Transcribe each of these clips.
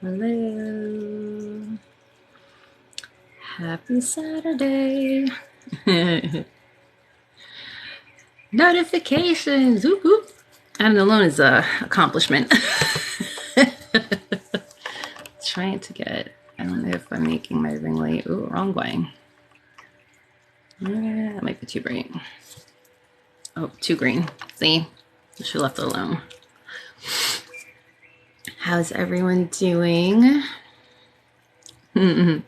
Hello. Happy Saturday. Notifications. Whoop, whoop. And alone is a accomplishment. Trying to get, I don't know if I'm making my ring light. Ooh, wrong way. That might be too bright. Oh, too green. See? I should have left it alone. How's everyone doing? Hope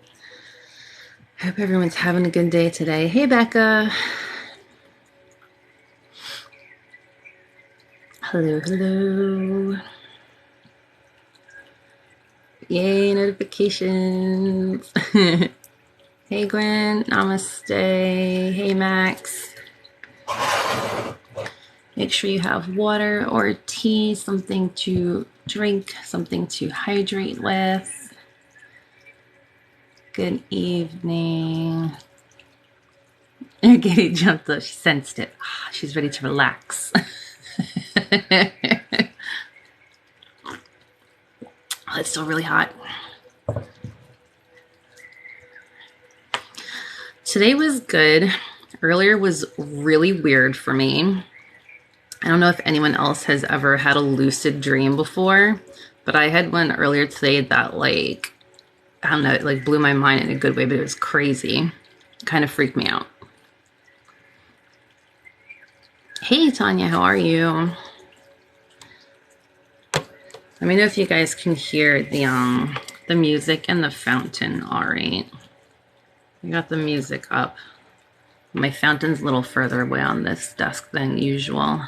everyone's having a good day today. Hey, Becca. Hello, hello. Yay, notifications. Hey, Gwen. Namaste. Hey, Max. Make sure you have water or tea, something to drink, something to hydrate with. Good evening. Kitty jumped up. She sensed it. She's ready to relax. Oh, it's still really hot. Today was good. Earlier was really weird for me. I don't know if anyone else has ever had a lucid dream before, but I had one earlier today that, like, I don't know, it like blew my mind in a good way, but it was crazy. It kind of freaked me out. Hey, Tanya, how are you? Let me know if you guys can hear the music and the fountain all right. I got the music up. My fountain's a little further away on this desk than usual.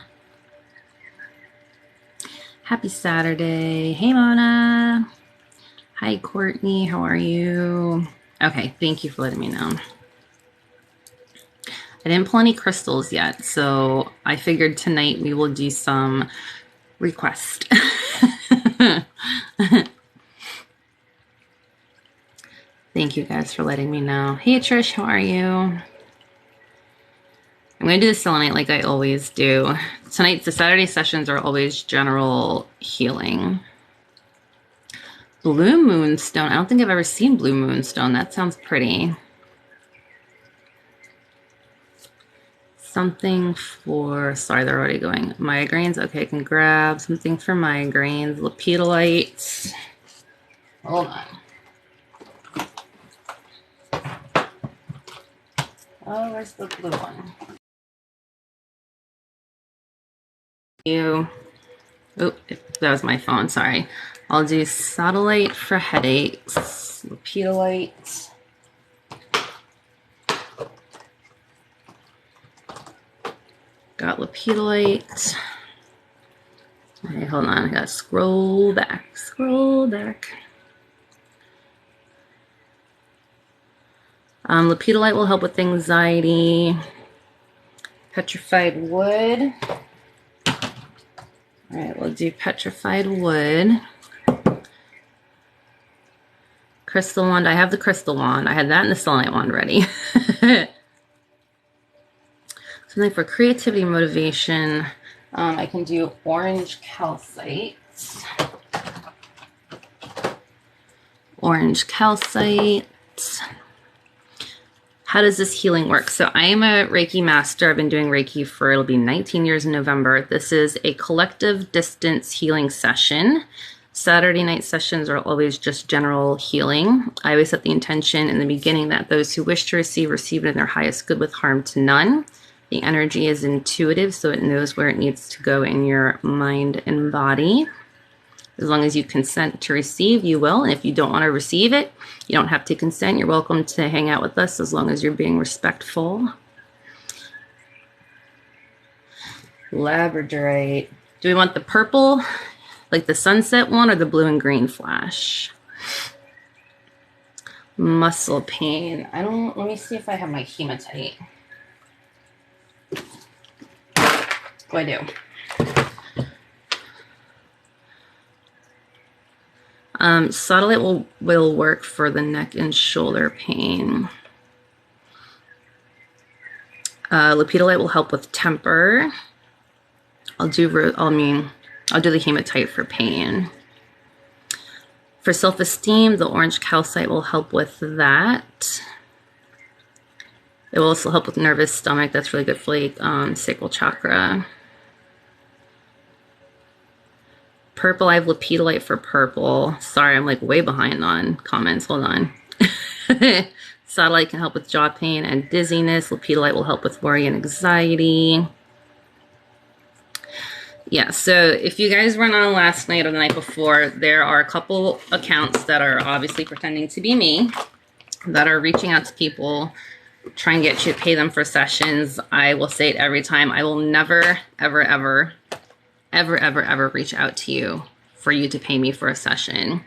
Happy Saturday. Hey, Mona. Hi, Courtney. How are you? Okay, thank you for letting me know. I didn't pull any crystals yet, so I figured tonight we will do some request. Thank you guys for letting me know. Hey, Trish, how are you? I'm going to do the selenite like I always do. Tonight, the Saturday sessions are always general healing. Blue moonstone. I don't think I've ever seen blue moonstone. That sounds pretty. Something for, sorry, they're already going. Migraines. Okay, I can grab something for migraines. Lepidolite. Hold on. Oh, where's the blue one? Oh, that was my phone. Sorry. I'll do satellite for headaches. Lepidolite. Got lepidolite. Okay, hold on. I gotta scroll back. Scroll back. Lepidolite will help with anxiety. Petrified wood. All right, we'll do petrified wood. Crystal wand. I have the crystal wand. I had that and the selenite wand ready. Something for creativity, motivation. I can do orange calcite. Orange calcite. How does this healing work? So I am a Reiki master. I've been doing Reiki for, it'll be 19 years in November. This is a collective distance healing session. Saturday night sessions are always just general healing. I always set the intention in the beginning that those who wish to receive it in their highest good with harm to none. The energy is intuitive, so it knows where it needs to go in your mind and body. As long as you consent to receive, you will. And if you don't want to receive it, you don't have to consent. You're welcome to hang out with us as long as you're being respectful. Labradorite. Do we want the purple, like the sunset one, or the blue and green flash? Muscle pain. Let me see if I have my hematite. Oh, I do. Satellite will work for the neck and shoulder pain. Lepidolite will help with temper. I'll do the hematite for pain. For self-esteem, the orange calcite will help with that. It will also help with nervous stomach. That's really good for like sacral chakra. Purple, I have lepidolite for purple. Sorry, I'm like way behind on comments. Hold on. Satellite can help with jaw pain and dizziness. Lepidolite will help with worry and anxiety. Yeah, so if you guys weren't on last night or the night before, there are a couple accounts that are obviously pretending to be me that are reaching out to people, trying to get you to pay them for sessions. I will say it every time. I will never, ever, ever, ever, ever, ever reach out to you for you to pay me for a session.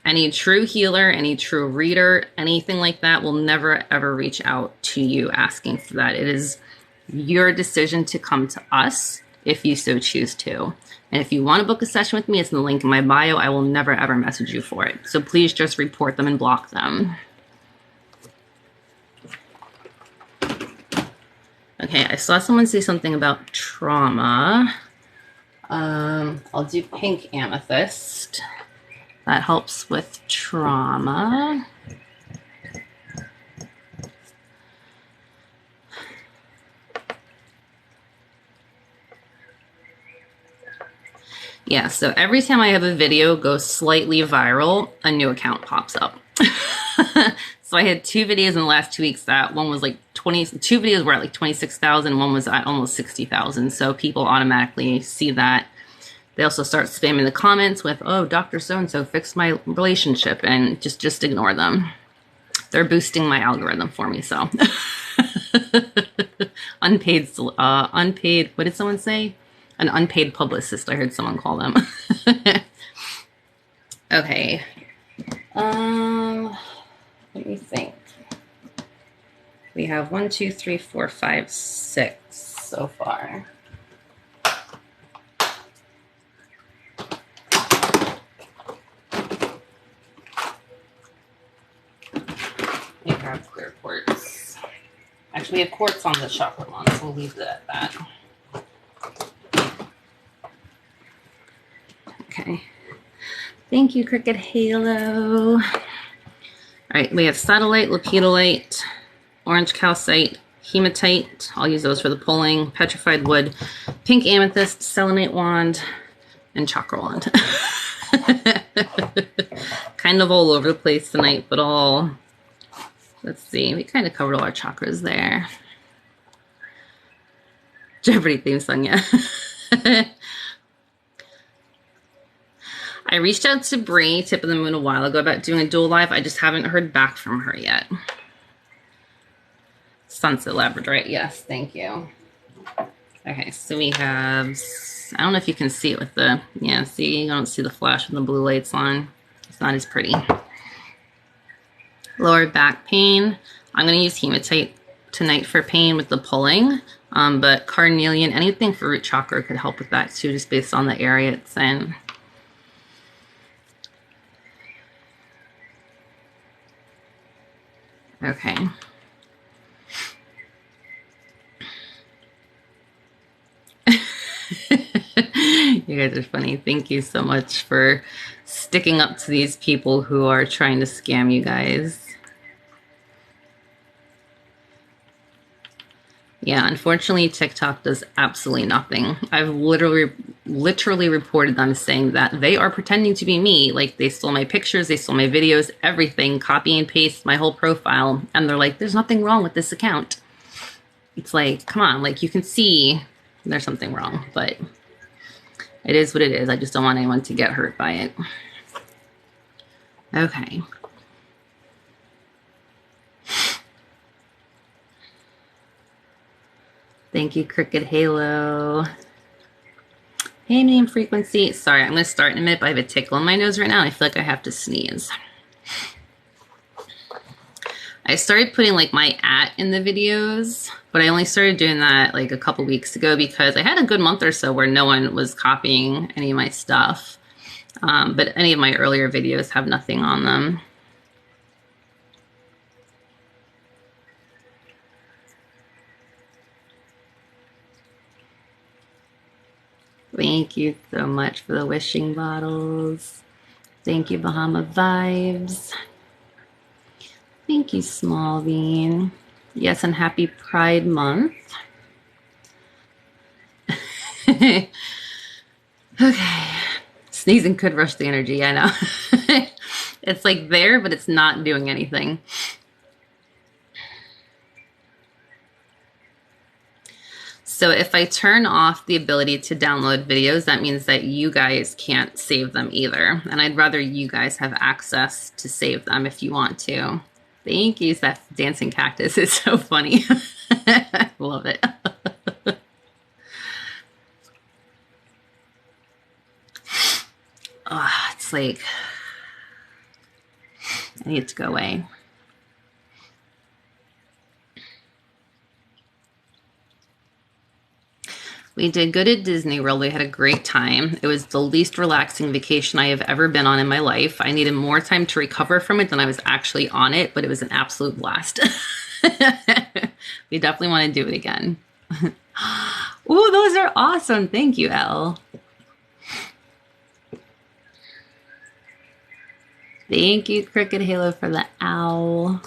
Any true healer, any true reader, anything like that will never, ever reach out to you asking for that. It is your decision to come to us if you so choose to. And if you want to book a session with me, it's in the link in my bio. I will never, ever message you for it. So please just report them and block them. Okay, I saw someone say something about trauma. I'll do pink amethyst. That helps with trauma. Yeah, so every time I have a video go slightly viral, a new account pops up. So I had 2 videos in the last 2 weeks that one was like 2 videos were at like 26,000, one was at almost 60,000. So people automatically see that. They also start spamming the comments with, oh, Dr. So-and-so fixed my relationship, and just ignore them. They're boosting my algorithm for me, so. Unpaid, what did someone say? An unpaid publicist, I heard someone call them. Okay. Let me think. We have 1, 2, 3, 4, 5, 6 so far. We have clear quartz. Actually, we have quartz on the chocolate one, so we'll leave it at that. Okay. Thank you, Cricket Halo. All right, we have satellite, lepidolite, orange calcite, hematite. I'll use those for the pulling. Petrified wood, pink amethyst, selenite wand, and chakra wand. Kind of all over the place tonight, but all, let's see, we kind of covered all our chakras there. Jeopardy theme song, yeah. I reached out to Bree, Tip of the Moon, a while ago about doing a dual live. I just haven't heard back from her yet. Sunset Labradorite, yes, thank you. Okay, so we have, I don't know if you can see it with the, yeah, see, you don't see the flash when the blue light's on. It's not as pretty. Lower back pain. I'm going to use hematite tonight for pain with the pulling, but carnelian, anything for root chakra could help with that too, just based on the area it's in. Okay. You guys are funny. Thank you so much for sticking up to these people who are trying to scam you guys. Yeah, unfortunately, TikTok does absolutely nothing. I've literally reported them saying that they are pretending to be me. Like, they stole my pictures, they stole my videos, everything, copy and paste my whole profile. And they're like, there's nothing wrong with this account. It's like, come on, like, you can see there's something wrong, but it is what it is. I just don't want anyone to get hurt by it. Okay. Thank you, Cricket Halo. Hey, name frequency. Sorry, I'm going to start in a minute, but I have a tickle in my nose right now. And I feel like I have to sneeze. I started putting like my @ in the videos, but I only started doing that like a couple weeks ago because I had a good month or so where no one was copying any of my stuff. But any of my earlier videos have nothing on them. Thank you so much for the wishing bottles. Thank you, Bahama Vibes. Thank you, Small Bean. Yes, and happy Pride Month. Okay. Sneezing could rush the energy, I know. It's like there, but it's not doing anything. So if I turn off the ability to download videos, that means that you guys can't save them either. And I'd rather you guys have access to save them if you want to. Thank you, that dancing cactus is so funny. I love it. Oh, it's like, I need it to go away. We did good at Disney World. We had a great time. It was the least relaxing vacation I have ever been on in my life. I needed more time to recover from it than I was actually on it, but it was an absolute blast. We definitely want to do it again. Ooh, those are awesome. Thank you, Elle. Thank you, Cricket Halo, for the owl.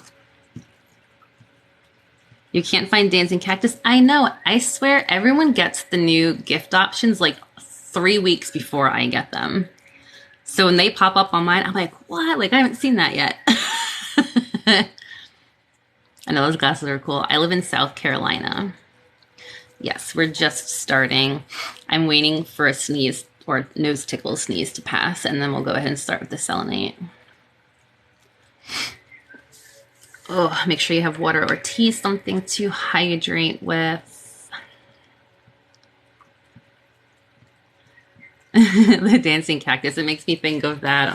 You can't find dancing cactus? I know. I swear everyone gets the new gift options like 3 weeks before I get them. So when they pop up on mine, I'm like, what? Like, I haven't seen that yet. I know those glasses are cool. I live in South Carolina. Yes, we're just starting. I'm waiting for a sneeze or nose tickle sneeze to pass, and then we'll go ahead and start with the selenite. Oh, make sure you have water or tea, something to hydrate with. The dancing cactus. It makes me think of that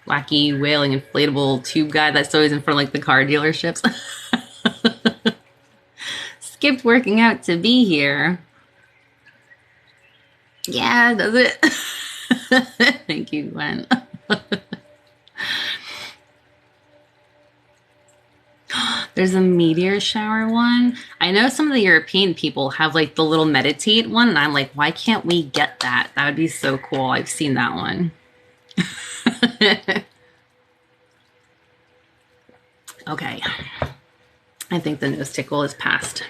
wacky wailing inflatable tube guy that's always in front of like the car dealerships. Skipped working out to be here. Yeah, does it? Thank you, Gwen. There's a meteor shower one. I know some of the European people have like the little meditate one, and I'm like, why can't we get that? That would be so cool. I've seen that one. Okay. I think the nose tickle is past.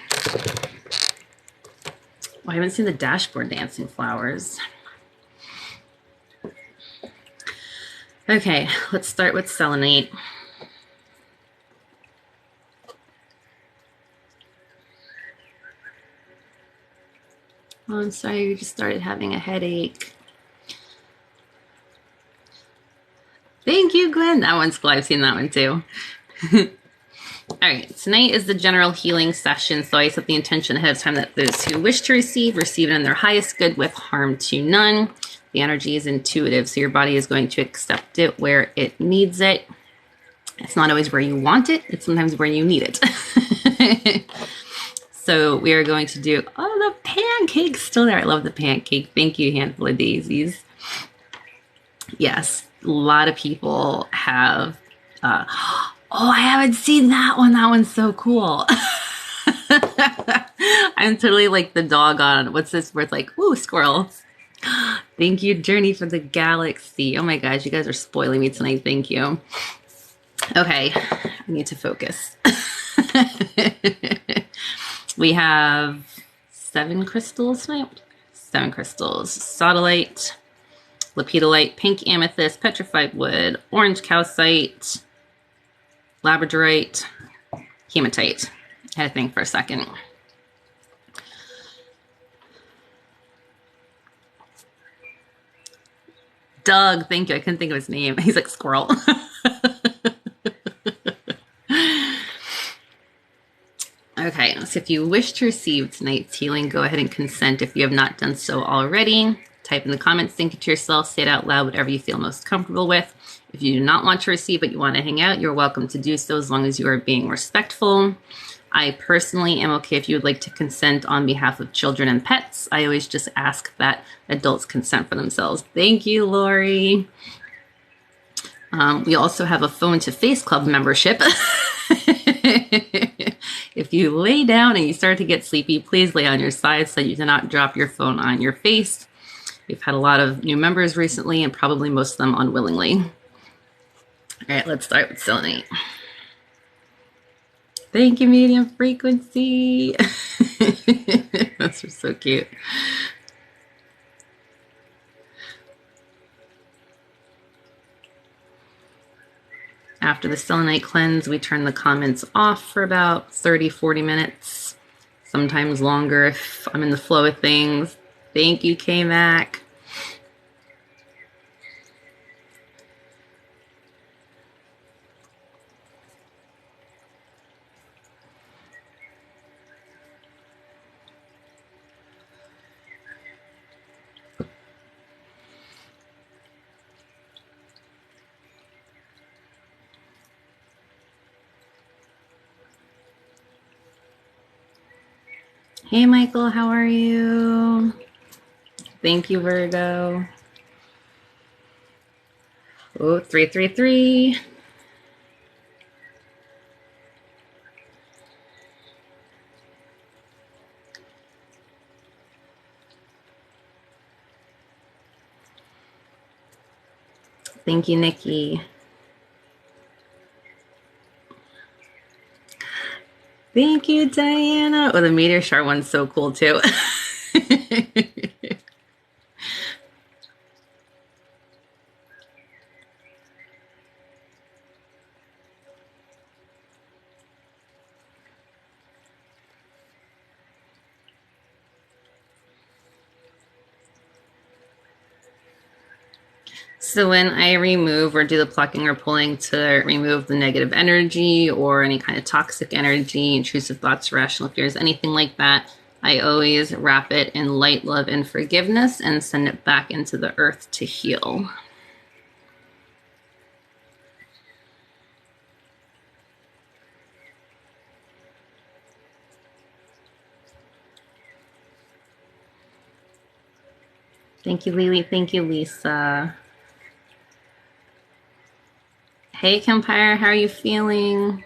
Oh, I haven't seen the dashboard dancing flowers. Okay, let's start with selenite. Oh, I'm sorry, you just started having a headache. Thank you, Gwen. That one's cool. I've seen that one too. All right, tonight is the general healing session, so I set the intention ahead of time that those who wish to receive it in their highest good with harm to none. The energy is intuitive, so your body is going to accept it where it needs it. It's not always where you want it. It's sometimes where you need it. So we are going to do, oh, the pancake's still there. I love the pancake. Thank you, Handful of Daisies. Yes, a lot of people have, oh, I haven't seen that one. That one's so cool. I'm totally like the dog on, what's this where it's like, woo, squirrel. Thank you, Journey for the Galaxy. Oh my gosh, you guys are spoiling me tonight. Thank you. Okay, I need to focus. We have 7 crystals tonight. 7 crystals. Sodalite, lepidolite, pink amethyst, petrified wood, orange calcite, labradorite, hematite. I had to think for a second. Doug, thank you. I couldn't think of his name. He's like squirrel. Okay, so if you wish to receive tonight's healing, go ahead and consent if you have not done so already. Type in the comments, think it to yourself, say it out loud, whatever you feel most comfortable with. If you do not want to receive but you want to hang out, you're welcome to do so as long as you are being respectful. I personally am okay if you would like to consent on behalf of children and pets. I always just ask that adults consent for themselves. Thank you, Lori. We also have a Phone to Face Club membership. If you lay down and you start to get sleepy, please lay on your side so you do not drop your phone on your face. We've had a lot of new members recently and probably most of them unwillingly. All right, let's start with selenite. Thank you, medium frequency. That's just so cute. After the selenite cleanse, we turn the comments off for about 30-40 minutes, sometimes longer if I'm in the flow of things. Thank you, K-Mac. Hey, Michael, how are you? Thank you, Virgo. Oh, 333. Thank you, Nikki. Thank you, Diana. Oh, the meteor shower one's so cool, too. So when I remove or do the plucking or pulling to remove the negative energy or any kind of toxic energy, intrusive thoughts, irrational fears, anything like that, I always wrap it in light, love, and forgiveness and send it back into the earth to heal. Thank you, Lily. Thank you, Lisa. Hey, Campire, how are you feeling?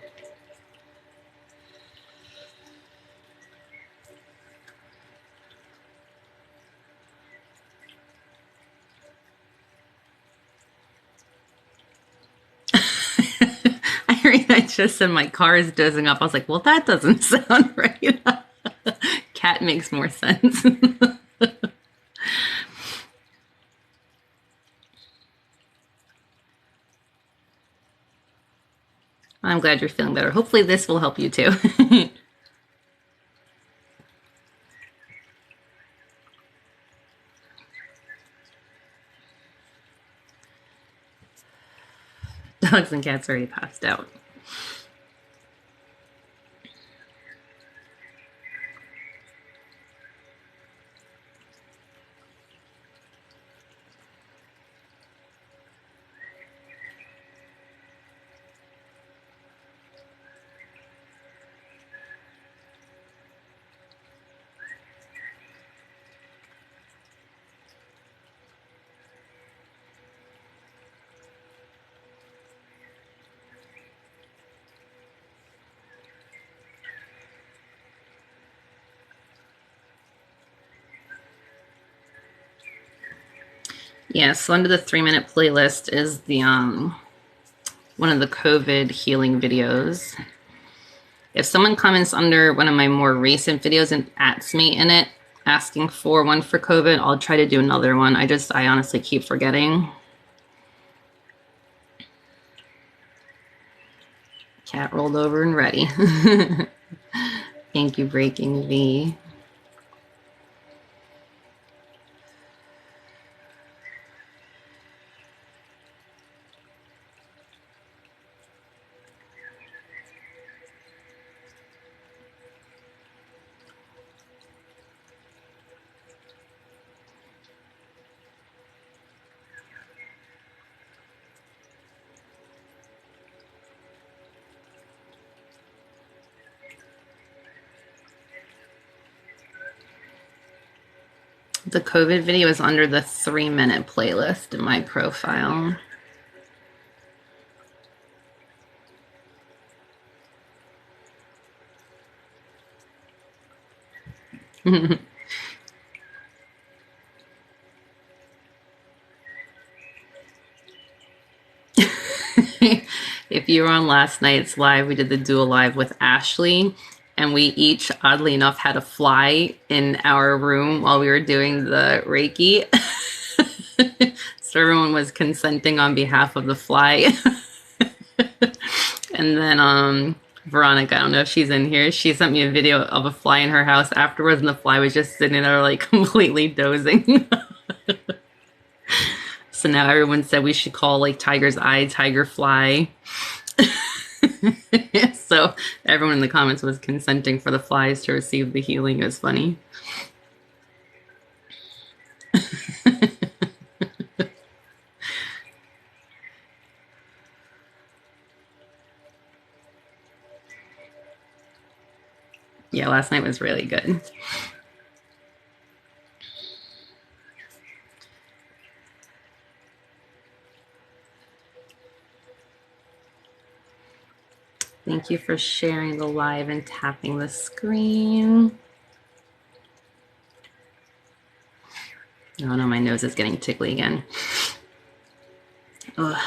I heard that just said my car is dozing off. I was like, well, that doesn't sound right. Cat makes more sense. I'm glad you're feeling better. Hopefully this will help you too. Dogs and cats already passed out. Yeah, so under the 3-minute playlist is the one of the COVID healing videos. If someone comments under one of my more recent videos and adds me in it, asking for one for COVID, I'll try to do another one. I honestly keep forgetting. Cat rolled over and ready. Thank you, Breaking V. The COVID video is under the 3-minute playlist in my profile. If you were on last night's live, we did the dual live with Ashley, and we each, oddly enough, had a fly in our room while we were doing the Reiki. So everyone was consenting on behalf of the fly. And then Veronica, I don't know if she's in here, she sent me a video of a fly in her house afterwards, and the fly was just sitting there like completely dozing. So now everyone said we should call like Tiger's Eye Tiger Fly. So everyone in the comments was consenting for the flies to receive the healing. It was funny. Yeah, last night was really good. Thank you for sharing the live and tapping the screen. Oh no, my nose is getting tickly again. Ugh.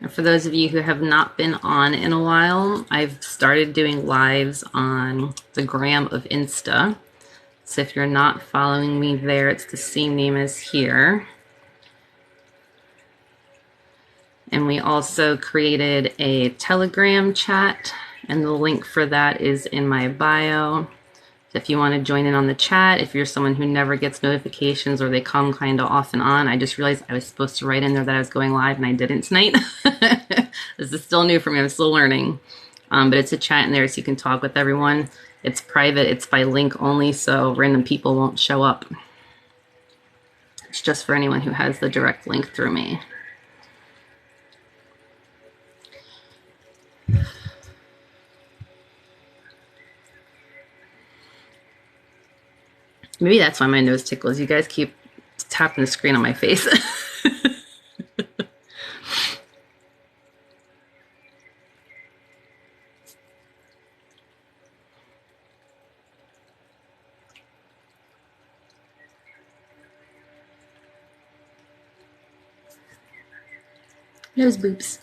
And for those of you who have not been on in a while, I've started doing lives on the gram of Insta. So if you're not following me there, it's the same name as here. And we also created a Telegram chat, and the link for that is in my bio. If you want to join in on the chat, if you're someone who never gets notifications or they come kind of off and on, I just realized I was supposed to write in there that I was going live and I didn't tonight. This is still new for me. I'm still learning. But it's a chat in there so you can talk with everyone. It's private. It's by link only, so random people won't show up. It's just for anyone who has the direct link through me. Maybe that's why my nose tickles. You guys keep tapping the screen on my face. Nose boops.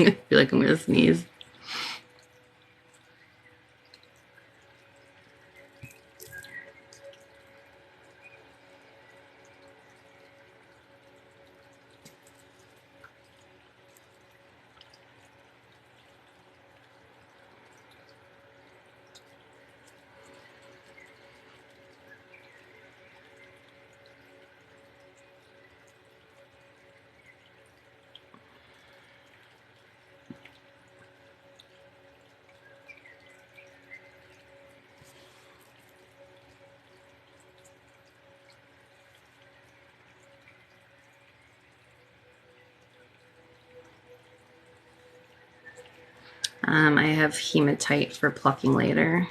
I feel like I'm gonna sneeze. I have hematite for plucking later.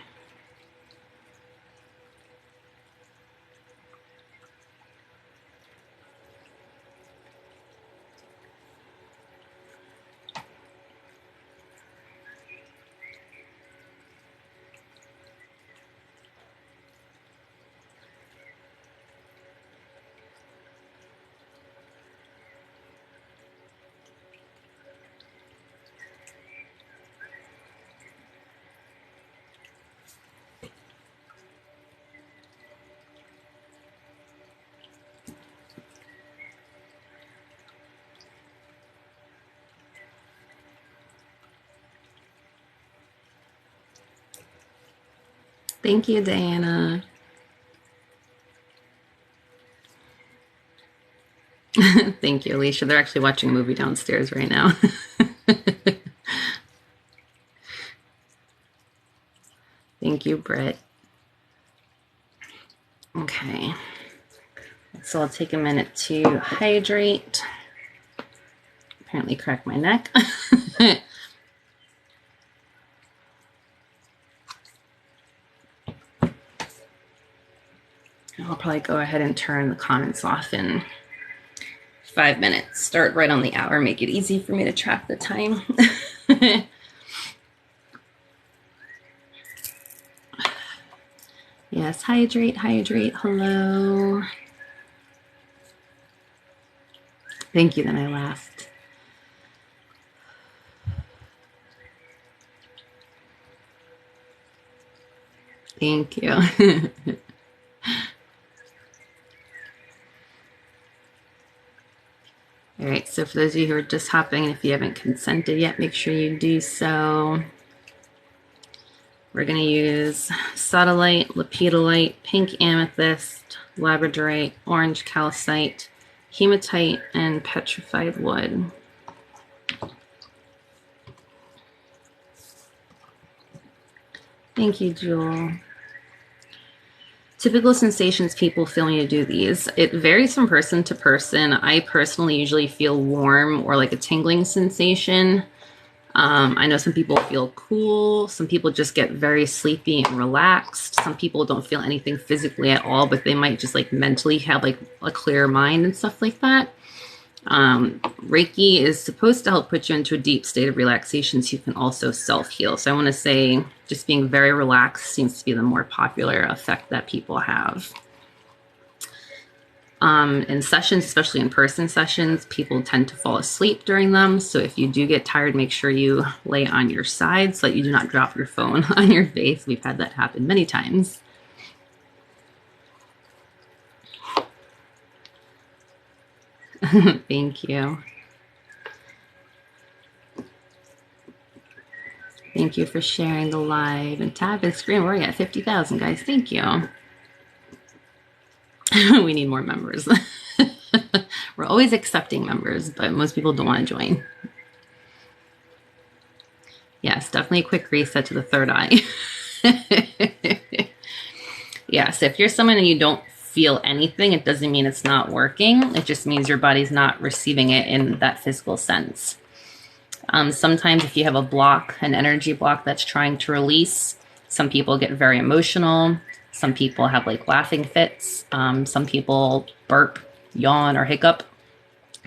Thank you, Diana. Thank you, Alicia. They're actually watching a movie downstairs right now. Thank you, Britt. Okay. So I'll take a minute to hydrate. Apparently cracked my neck. I'll probably go ahead and turn the comments off in 5 minutes. Start right on the hour. Make it easy for me to track the time. Yes, hydrate, hydrate. Hello. Thank you, then I laughed. Thank you. All right, so for those of you who are just hopping, if you haven't consented yet, make sure you do so. We're going to use sodalite, lepidolite, pink amethyst, labradorite, orange calcite, hematite, and petrified wood. Thank you, Jewel. Typical sensations people feel when you do these. It varies from person to person. I personally usually feel warm or like a tingling sensation. I know some people feel cool. Some people just get very sleepy and relaxed. Some people don't feel anything physically at all, but they might just like mentally have like a clear mind and stuff like that. Reiki is supposed to help put you into a deep state of relaxation so you can also self-heal. So I want to say just being very relaxed seems to be the more popular effect that people have. In sessions, especially in-person sessions, people tend to fall asleep during them. So if you do get tired, make sure you lay on your side so that you do not drop your phone on your face. We've had that happen many times. Thank you. Thank you for sharing the live and tap and scream. We're at 50,000, guys. Thank you. We need more members. We're always accepting members, but most people don't want to join. Yes, definitely a quick reset to the third eye. Yes, if you're someone and you don't feel anything, it doesn't mean it's not working. It just means your body's not receiving it in that physical sense. Sometimes if you have a block, an energy block that's trying to release, some people get very emotional. Some people have like laughing fits. Some people burp, yawn, or hiccup.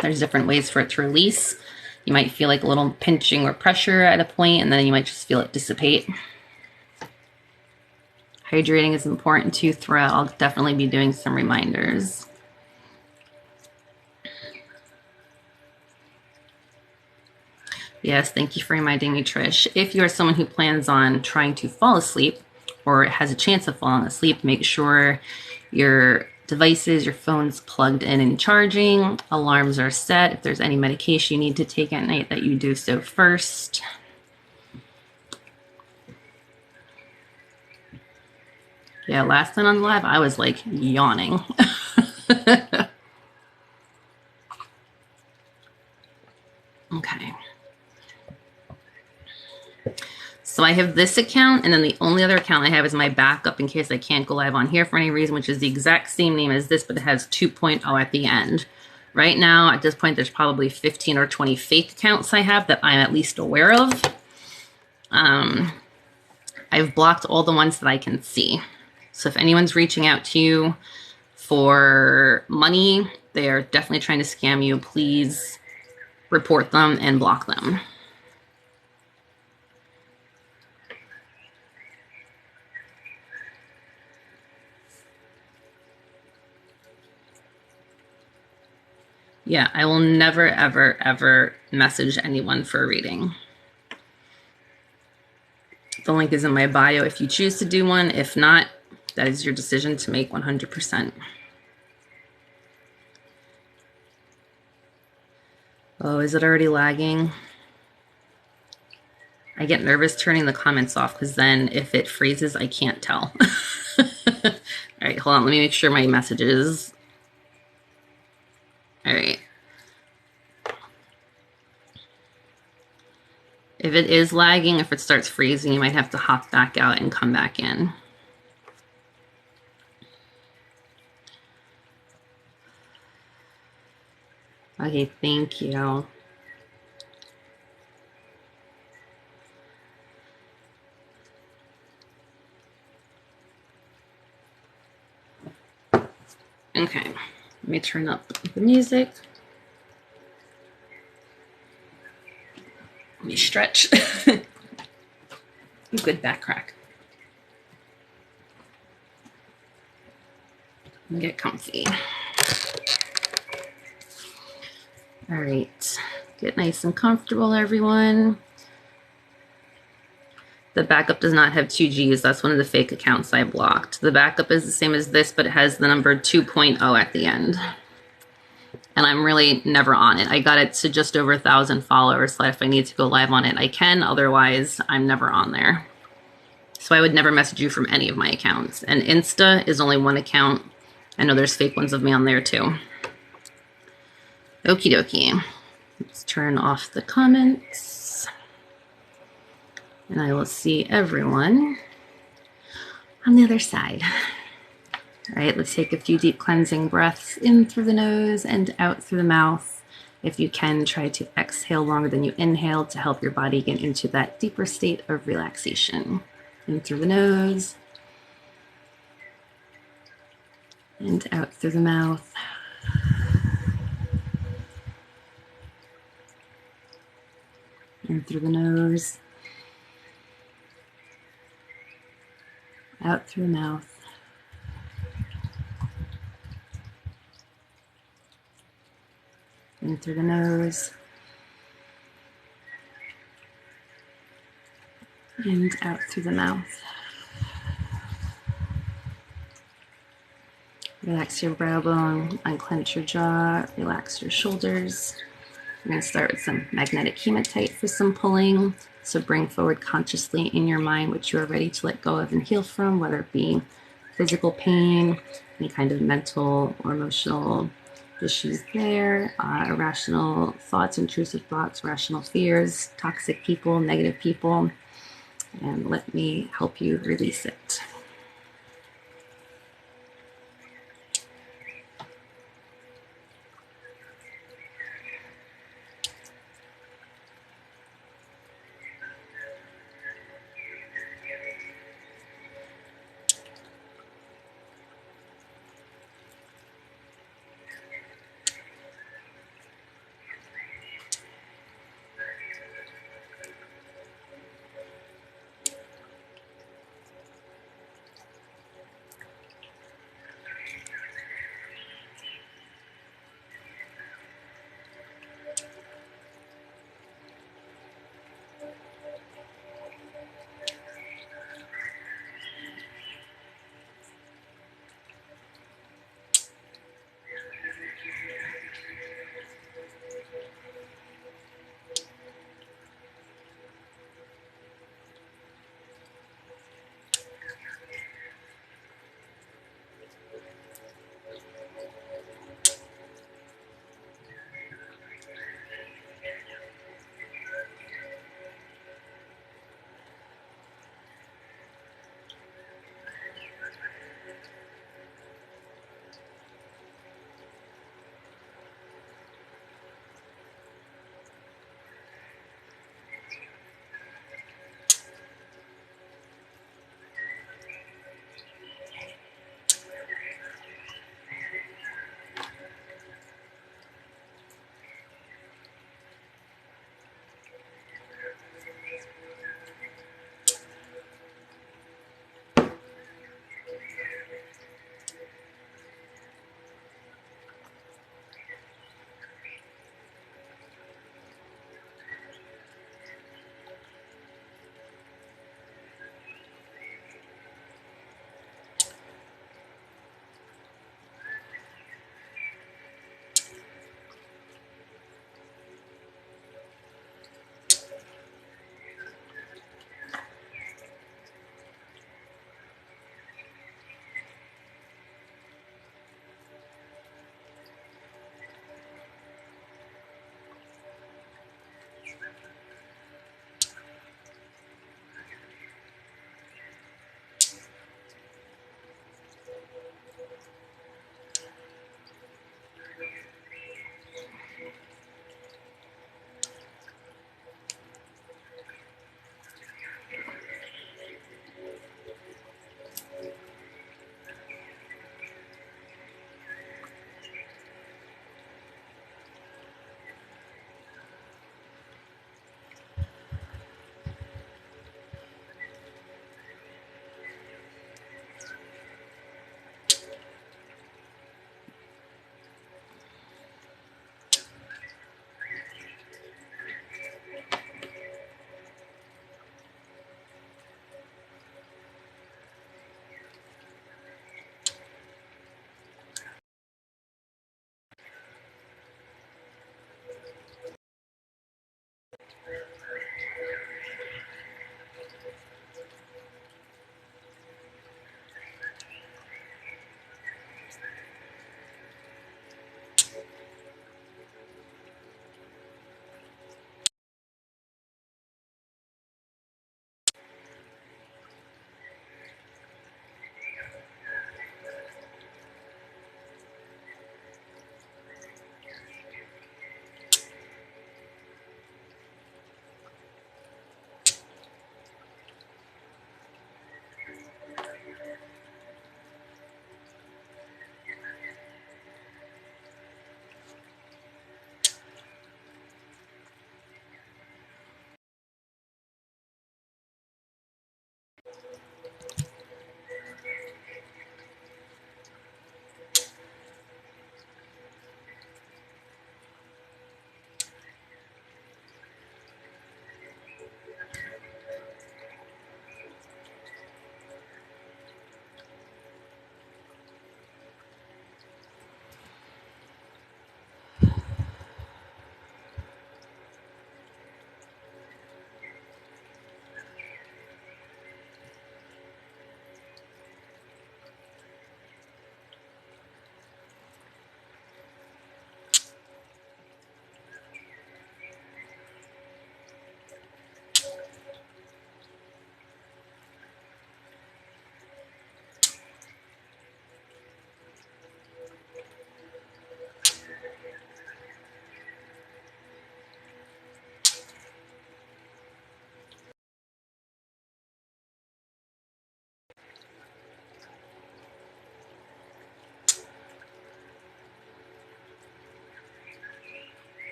There's different ways for it to release. You might feel like a little pinching or pressure at a point, and then you might just feel it dissipate. Hydrating is important too throughout. I'll definitely be doing some reminders. Yes, thank you for reminding me, Trish. If you're someone who plans on trying to fall asleep or has a chance of falling asleep, make sure your devices, your phone's plugged in and charging, alarms are set. If there's any medication you need to take at night, that you do so first. Yeah, last time on the live, I was like yawning. Okay. So I have this account, and then the only other account I have is my backup in case I can't go live on here for any reason, which is the exact same name as this, but it has 2.0 at the end. Right now, at this point, there's probably 15 or 20 fake accounts I have that I'm at least aware of. I've blocked all the ones that I can see. So if anyone's reaching out to you for money, they are definitely trying to scam you. Please report them and block them. Yeah, I will never, ever, ever message anyone for a reading. The link is in my bio if you choose to do one. If not, that is your decision to make 100%. Oh, is it already lagging? I get nervous turning the comments off because then if it freezes, I can't tell. All right, hold on. Let me make sure my messages. All right. If it is lagging, if it starts freezing, you might have to hop back out and come back in. Okay, thank you. Okay, let me turn up the music. me stretch. Good back crack. And get comfy. All right, get nice and comfortable, everyone. The backup does not have 2 G's. That's one of the fake accounts I blocked. The backup is the same as this, but it has the number 2.0 at the end. And I'm really never on it. I got it to just over 1,000 followers, so if I need to go live on it, I can. Otherwise, I'm never on there. So I would never message you from any of my accounts. And Insta is only one account. I know there's fake ones of me on there too. Okie dokie. Let's turn off the comments. And I will see everyone on the other side. All right, let's take a few deep cleansing breaths in through the nose and out through the mouth. If you can, try to exhale longer than you inhale to help your body get into that deeper state of relaxation. In through the nose and out through the mouth. In through the nose. Out through the mouth. In through the nose. And out through the mouth. Relax your brow bone, unclench your jaw, relax your shoulders. We're going to start with some magnetic hematite for some pulling. So bring forward consciously in your mind what you are ready to let go of and heal from, whether it be physical pain, any kind of mental or emotional issues there, irrational thoughts, intrusive thoughts, rational fears, toxic people, negative people, and let me help you release it.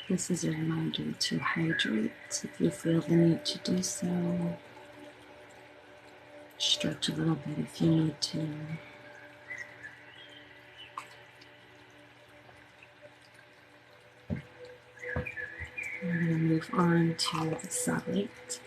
This is a reminder to hydrate if you feel the need to do so. Stretch a little bit if you need to. We're going to move on to the satellite.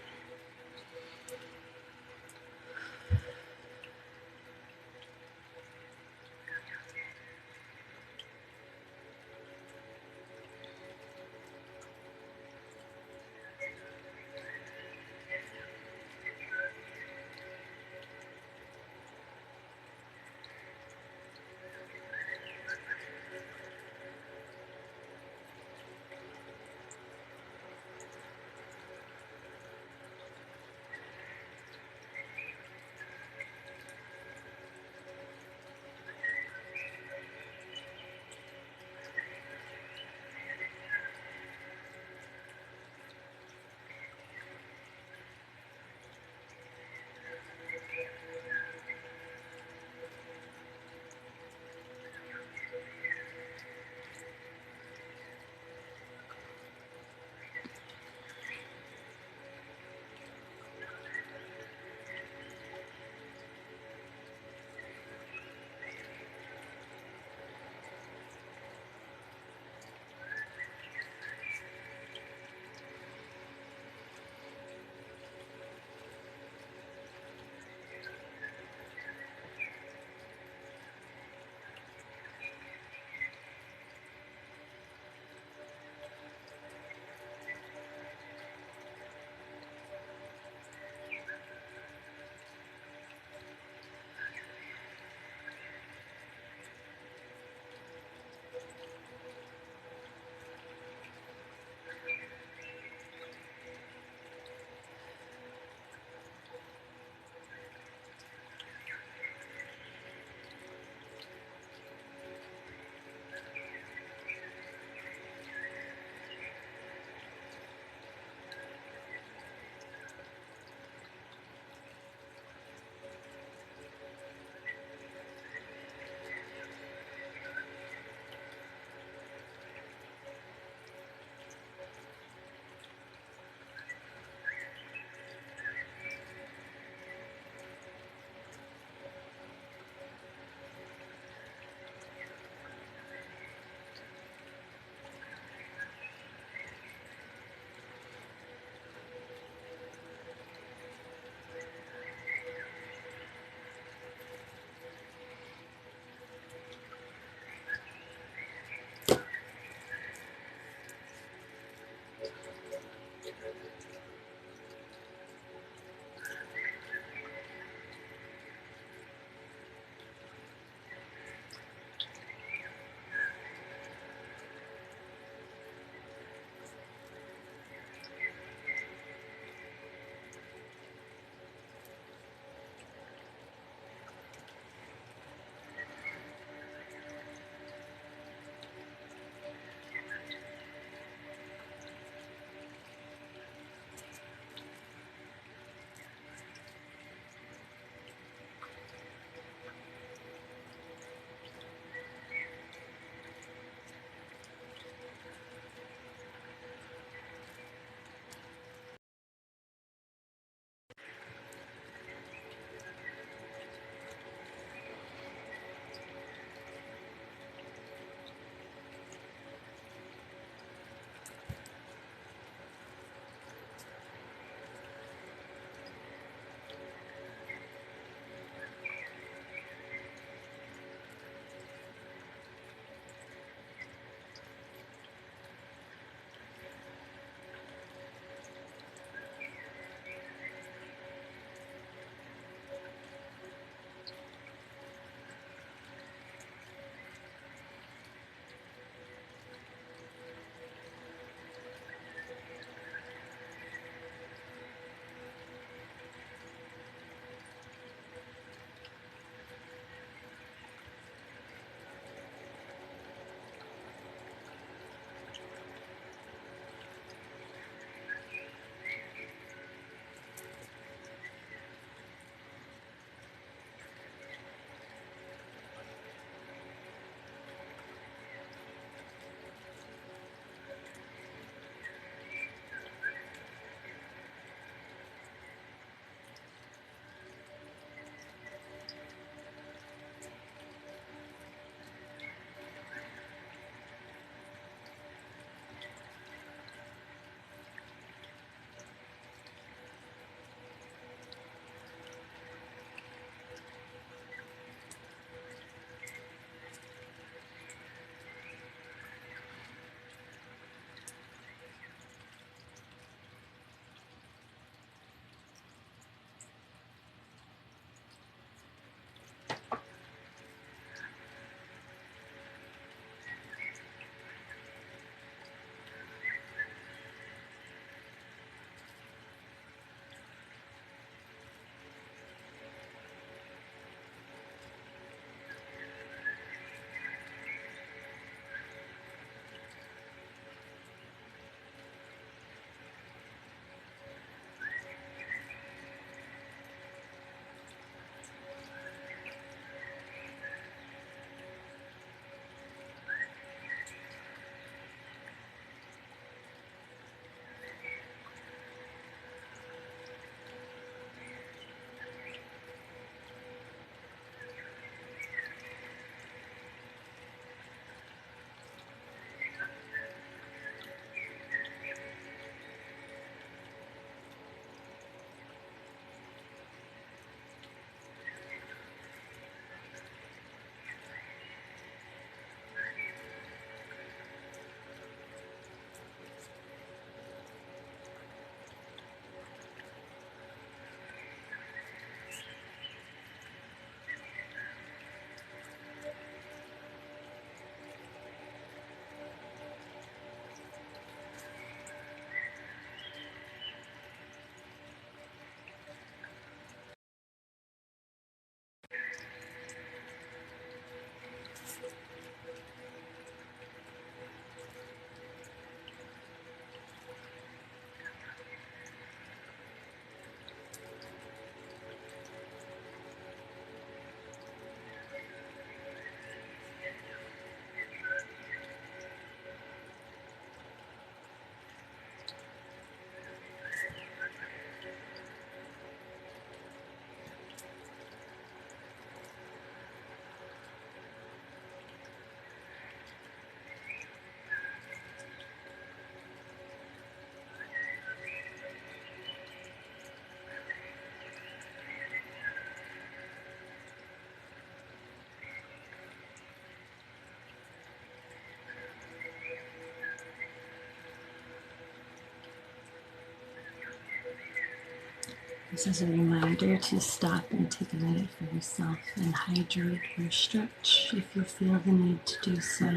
This is a reminder to stop and take a minute for yourself and hydrate or stretch if you feel the need to do so.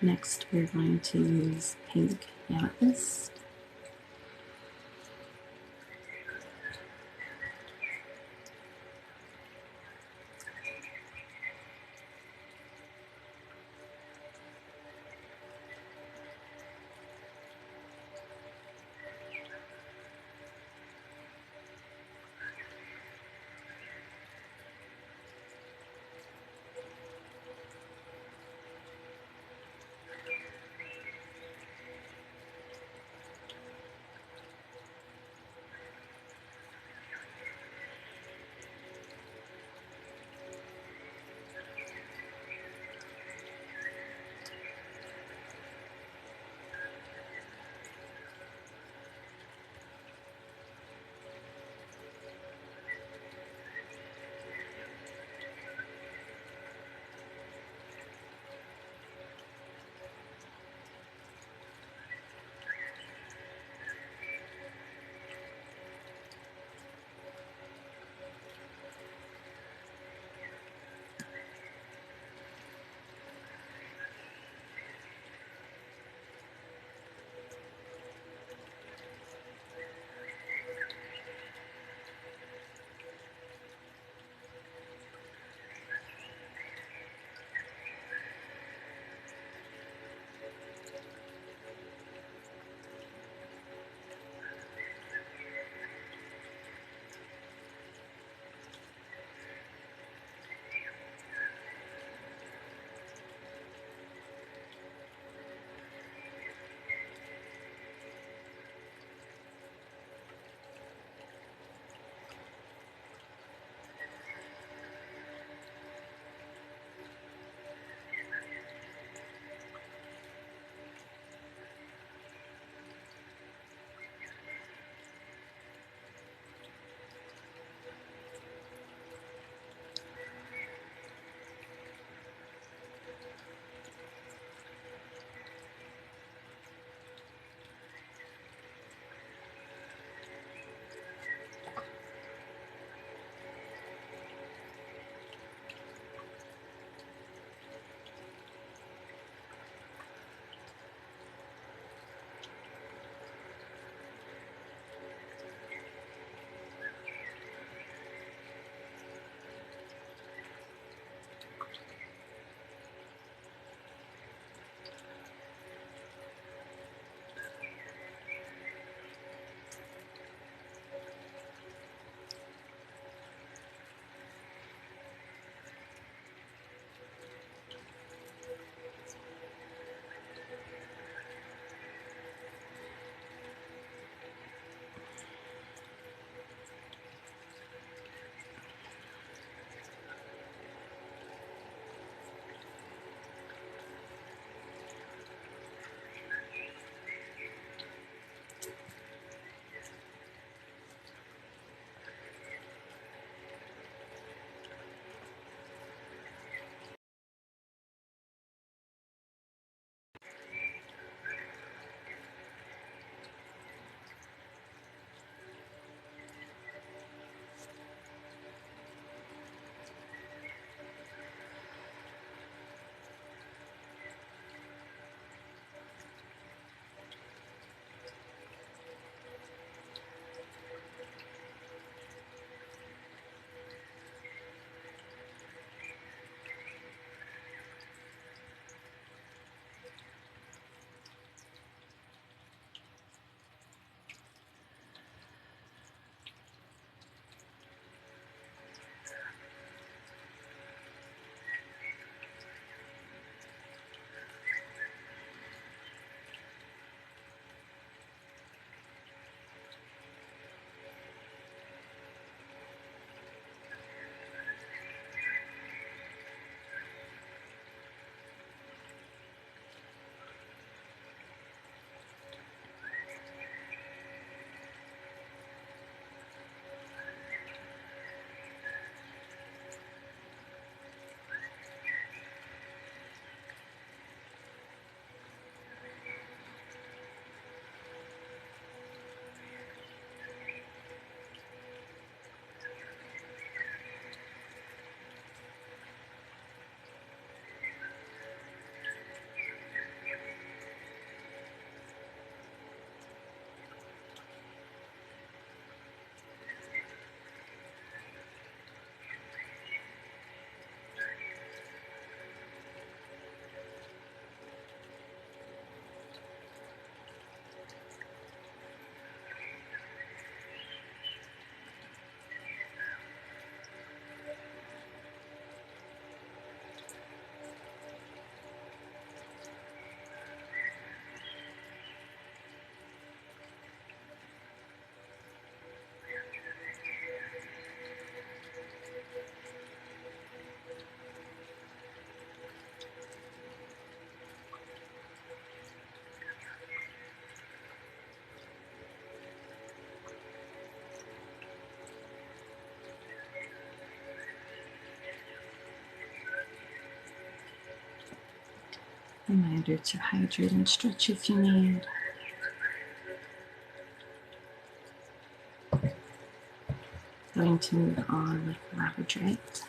Next, we're going to use pink amethyst. Reminder to hydrate and stretch if you need. Going to move on with labradorite.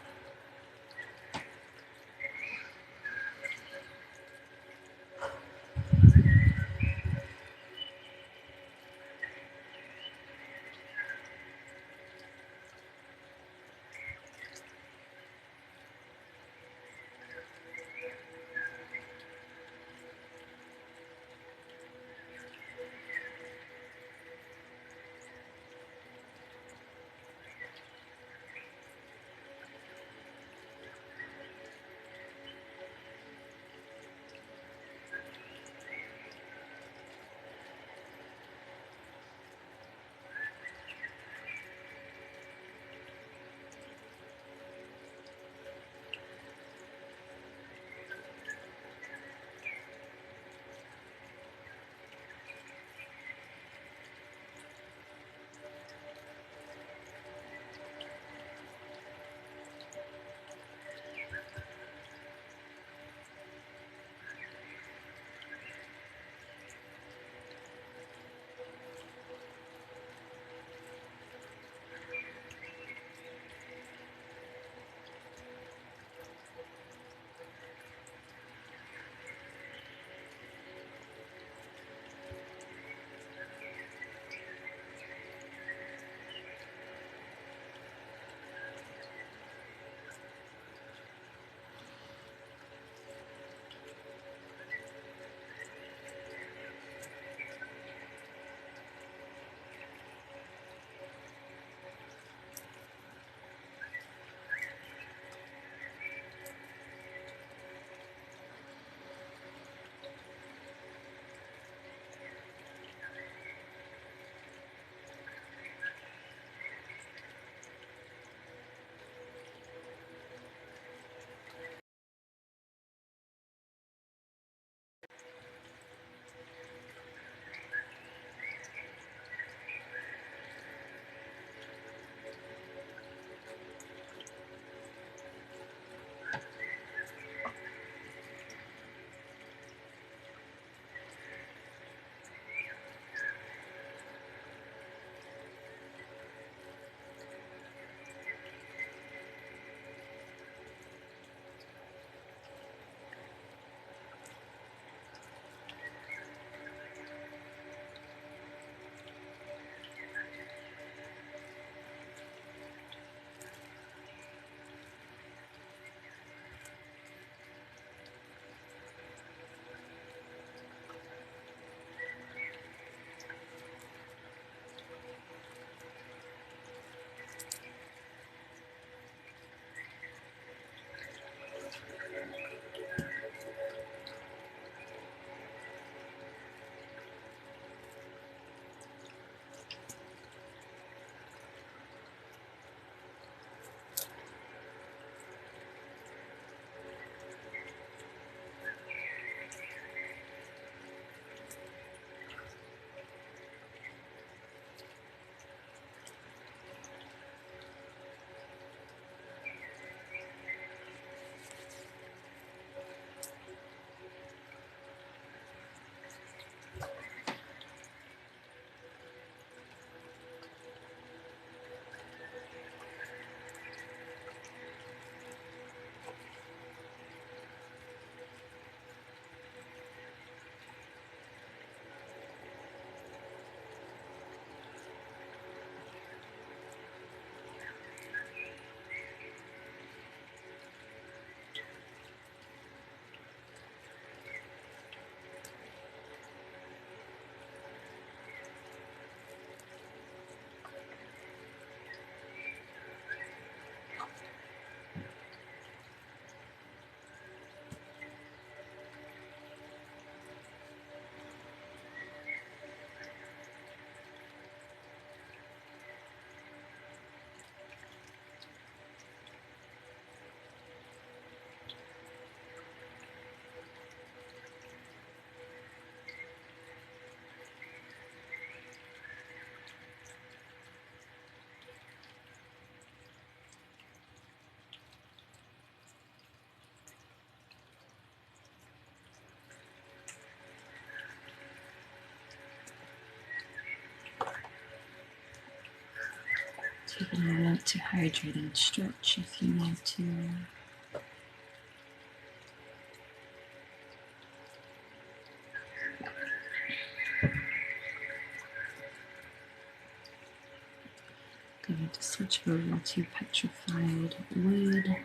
Take a moment to hydrate and stretch if you need to. Going to switch over to petrified wood.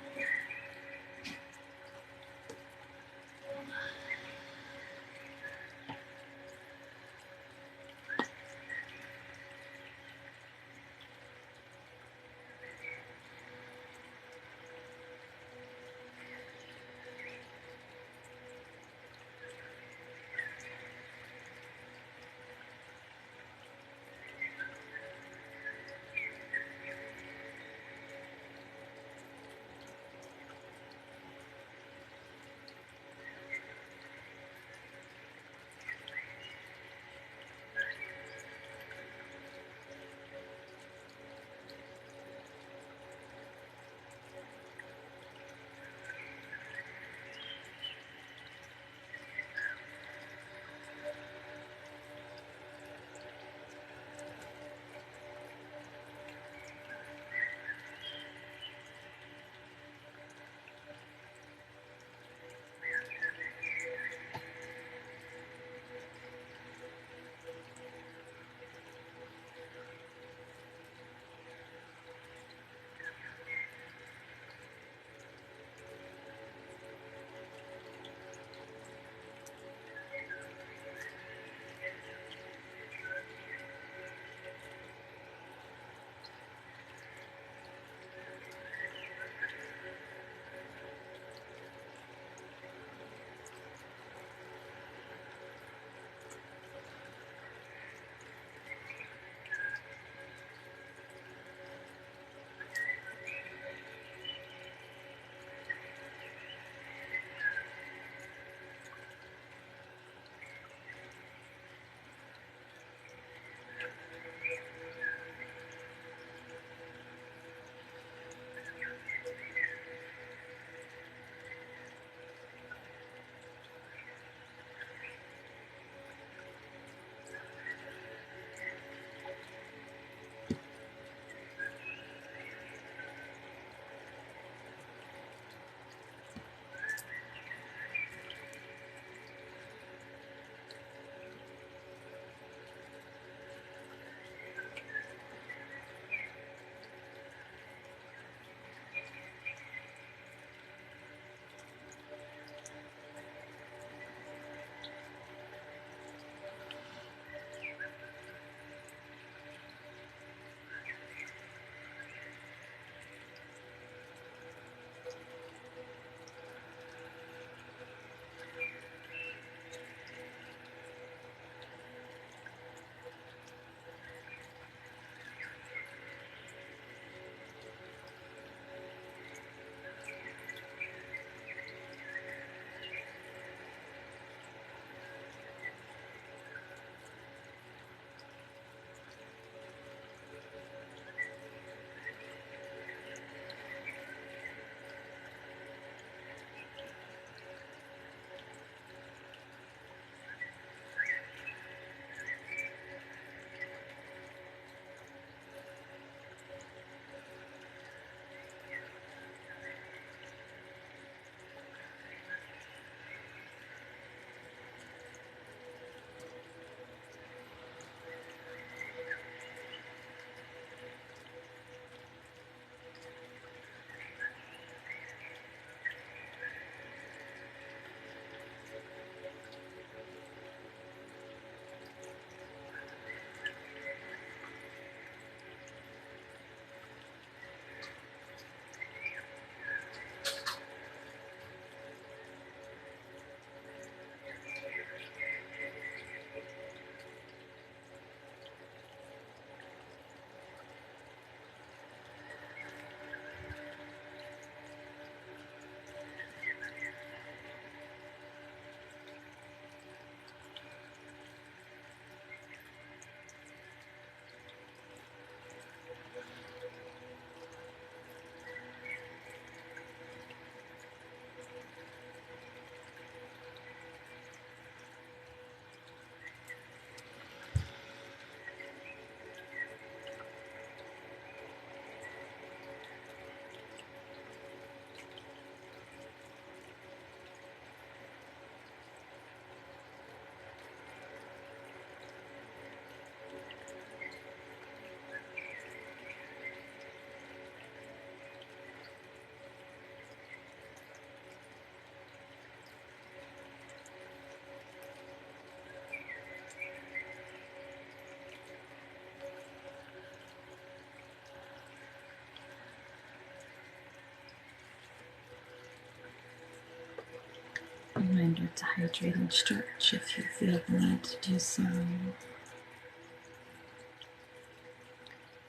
Reminder to hydrate and stretch if you feel the need to do so.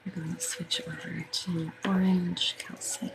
We're going to switch over to orange calcite.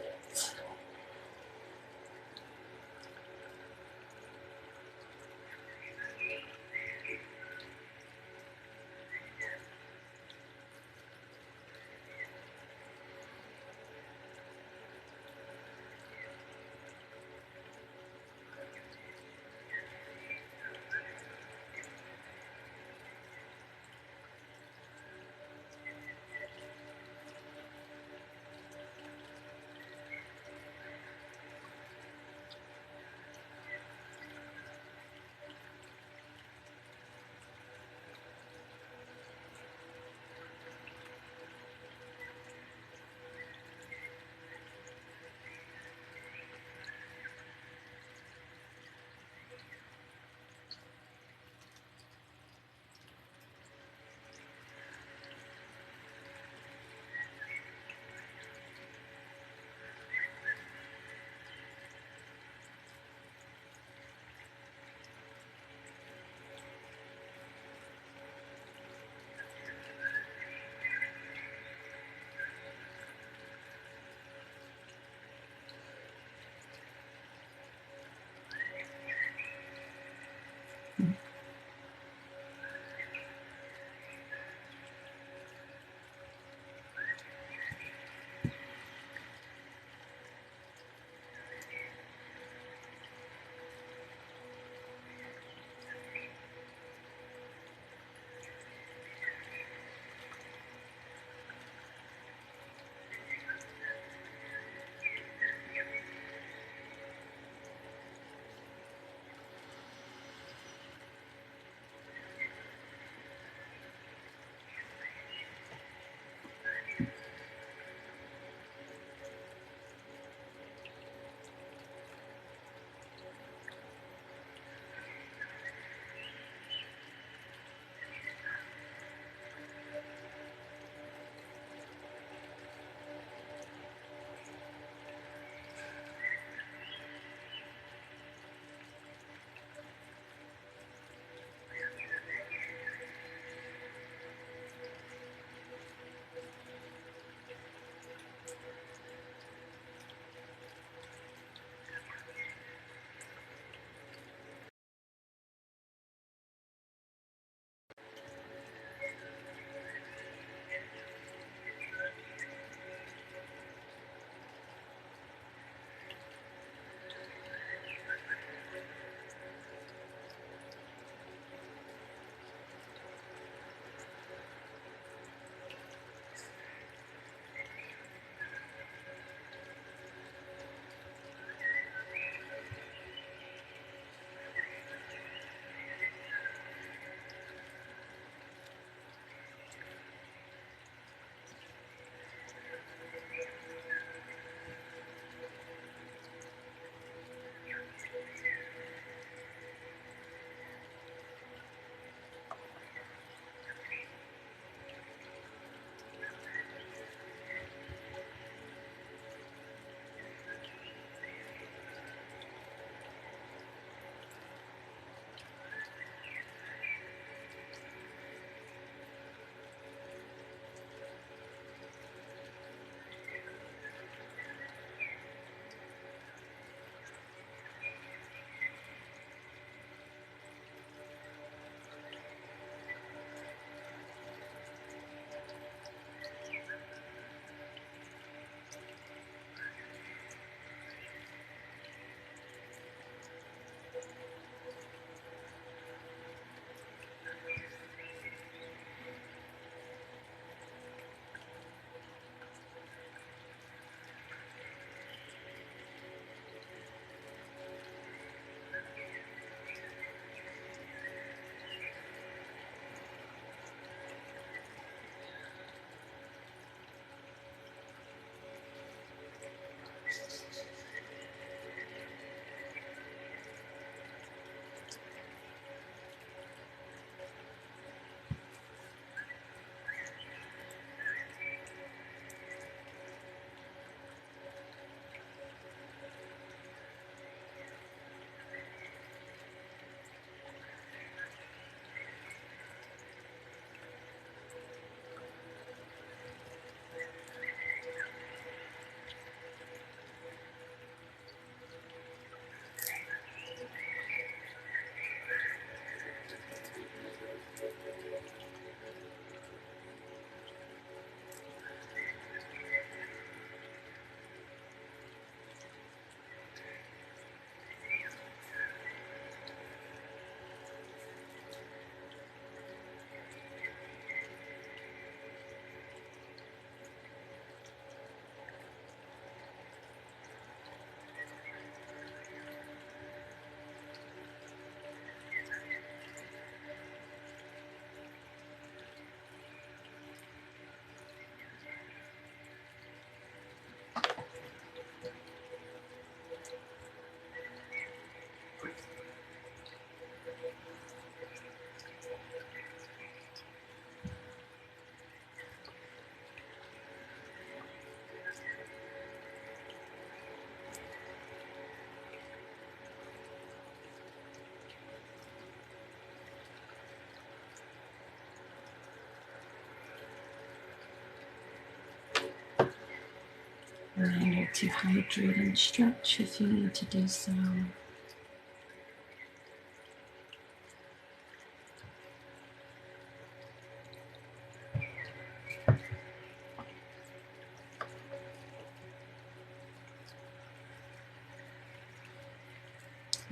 Reminder to hydrate and stretch if you need to do so. I'm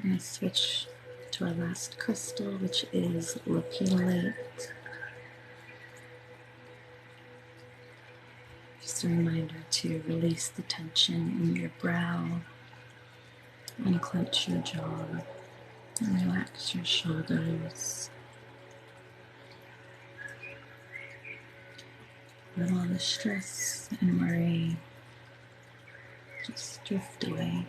going to switch to our last crystal, which is lapidolite. Just a reminder to release the tension in your brow, unclench your jaw, and relax your shoulders. Let all the stress and worry just drift away.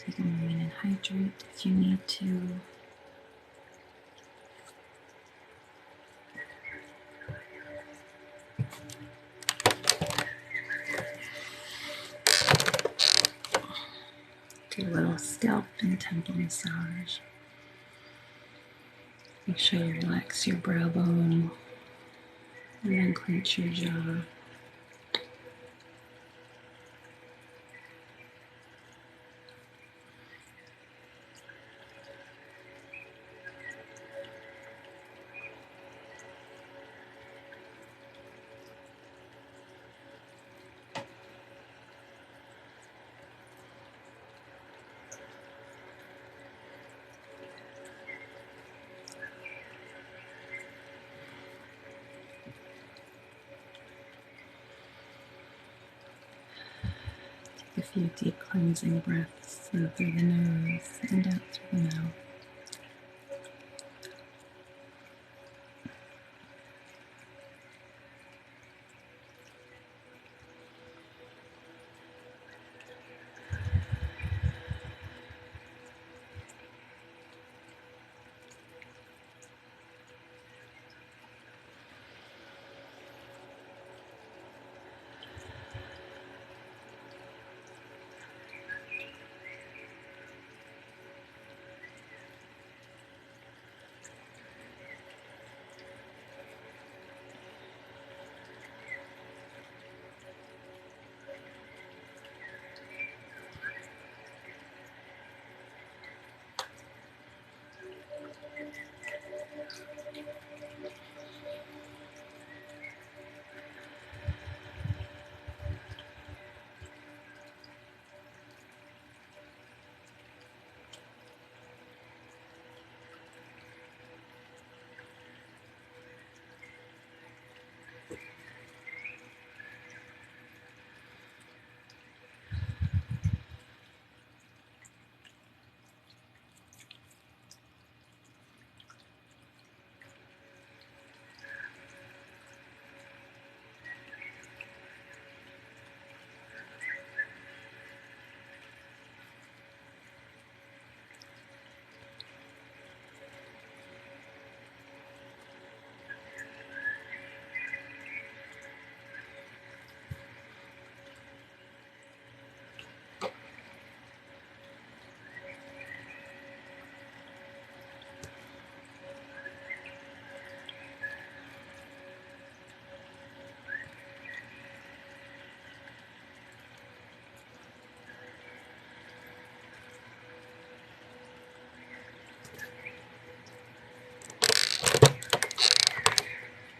Take a moment and hydrate if you need to. Do a little scalp and temple massage. Make sure you relax your brow bone and then clench your jaw. A few deep cleansing breaths in through the nose and out through the mouth.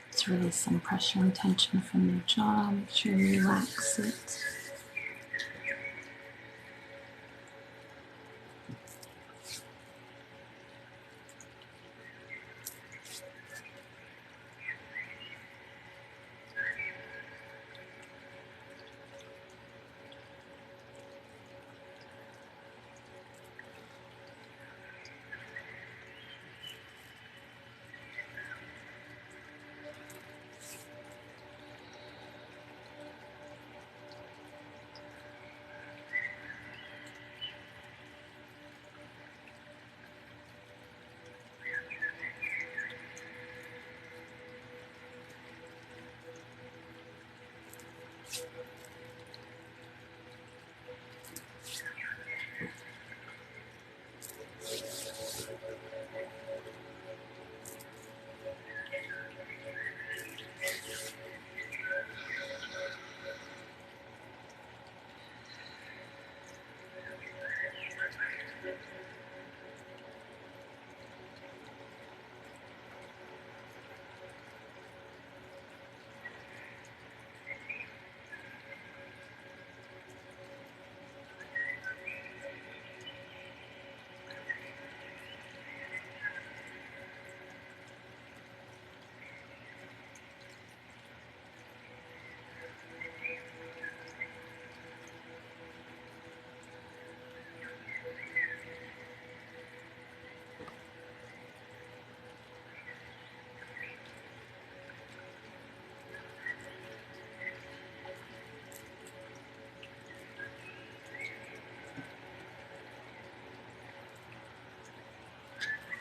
Let's release some pressure and tension from your jaw. Make sure you relax it.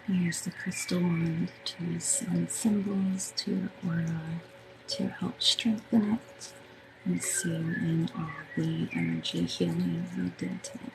I use the crystal wand to send symbols to your aura to help strengthen it and seal in all the energy healing we did tonight.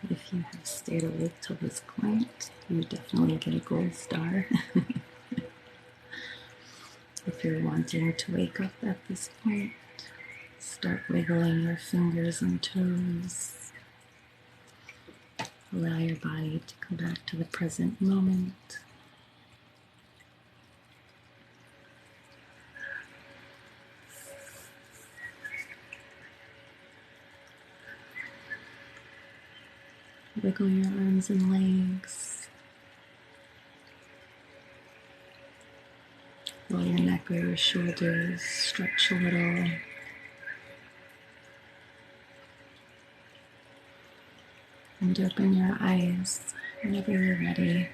If you have stayed awake till this point, you definitely get a gold star. If you're wanting to wake up at this point, start wiggling your fingers and toes. Allow your body to come back to the present moment. Wiggle your arms and legs. Roll your neck or your shoulders, stretch a little. And open your eyes whenever you're ready.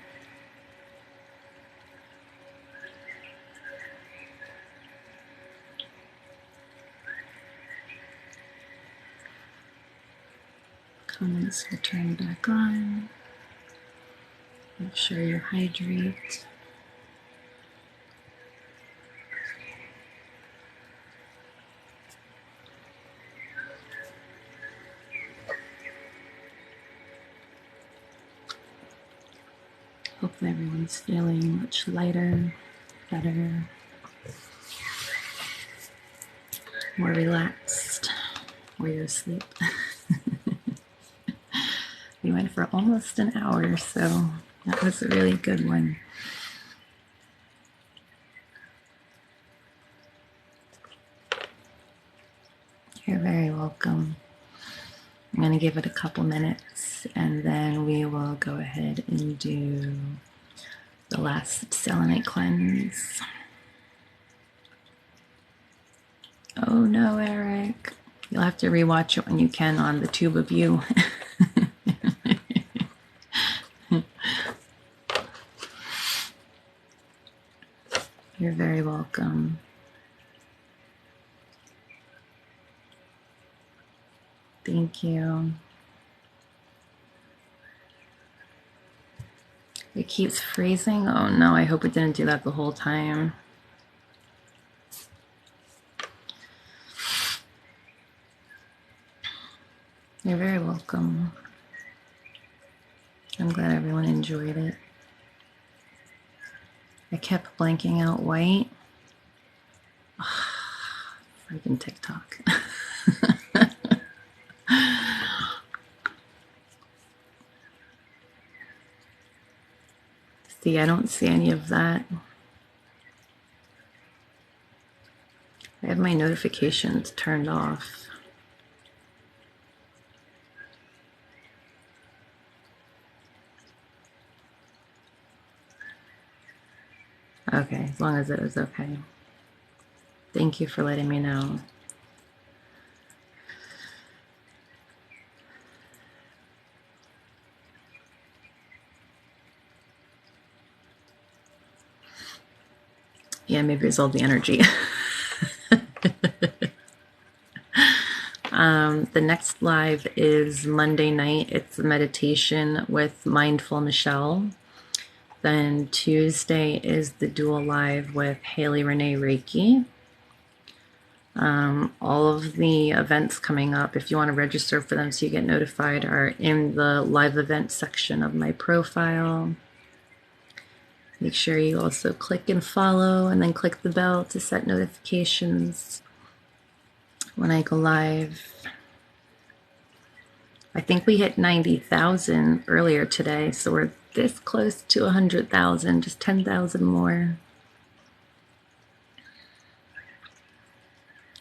Comments will turn back on. Make sure you hydrate. Hopefully everyone's feeling much lighter, better, more relaxed, or you're asleep. We went for almost an hour, so that was a really good one. You're very welcome. I'm going to give it a couple minutes and then we will go ahead and do the last selenite cleanse. Oh no, Eric. You'll have to rewatch it when you can on the tube of you. You're very welcome. Thank you. It keeps freezing. Oh no, I hope it didn't do that the whole time. You're very welcome. I'm glad everyone enjoyed it. I kept blanking out white. Freaking TikTok. See, I don't see any of that. I have my notifications turned off. Okay, as long as it was okay. Thank you for letting me know. Yeah, maybe it's all the energy. The next live is Monday night. It's a meditation with Mindful Michelle. Then Tuesday is the dual live with Haley Renee Reiki. All of the events coming up, if you want to register for them so you get notified, are in the live events section of my profile. Make sure you also click and follow and then click the bell to set notifications when I go live. I think we hit 90,000 earlier today, so we're this close to 100,000, just 10,000 more.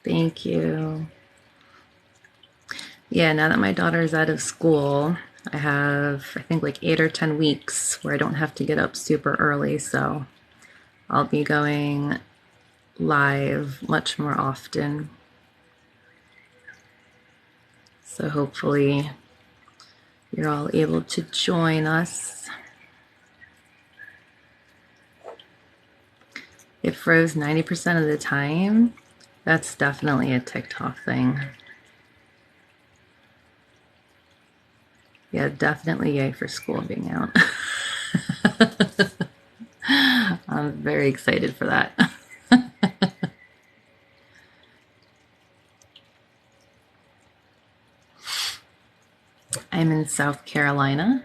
Thank you. Yeah, now that my daughter's out of school, I have, I think, like 8 or 10 weeks where I don't have to get up super early, so I'll be going live much more often. So hopefully you're all able to join us. It froze 90% of the time. That's definitely a TikTok thing. Yeah, definitely yay for school being out. I'm very excited for that. I'm in South Carolina.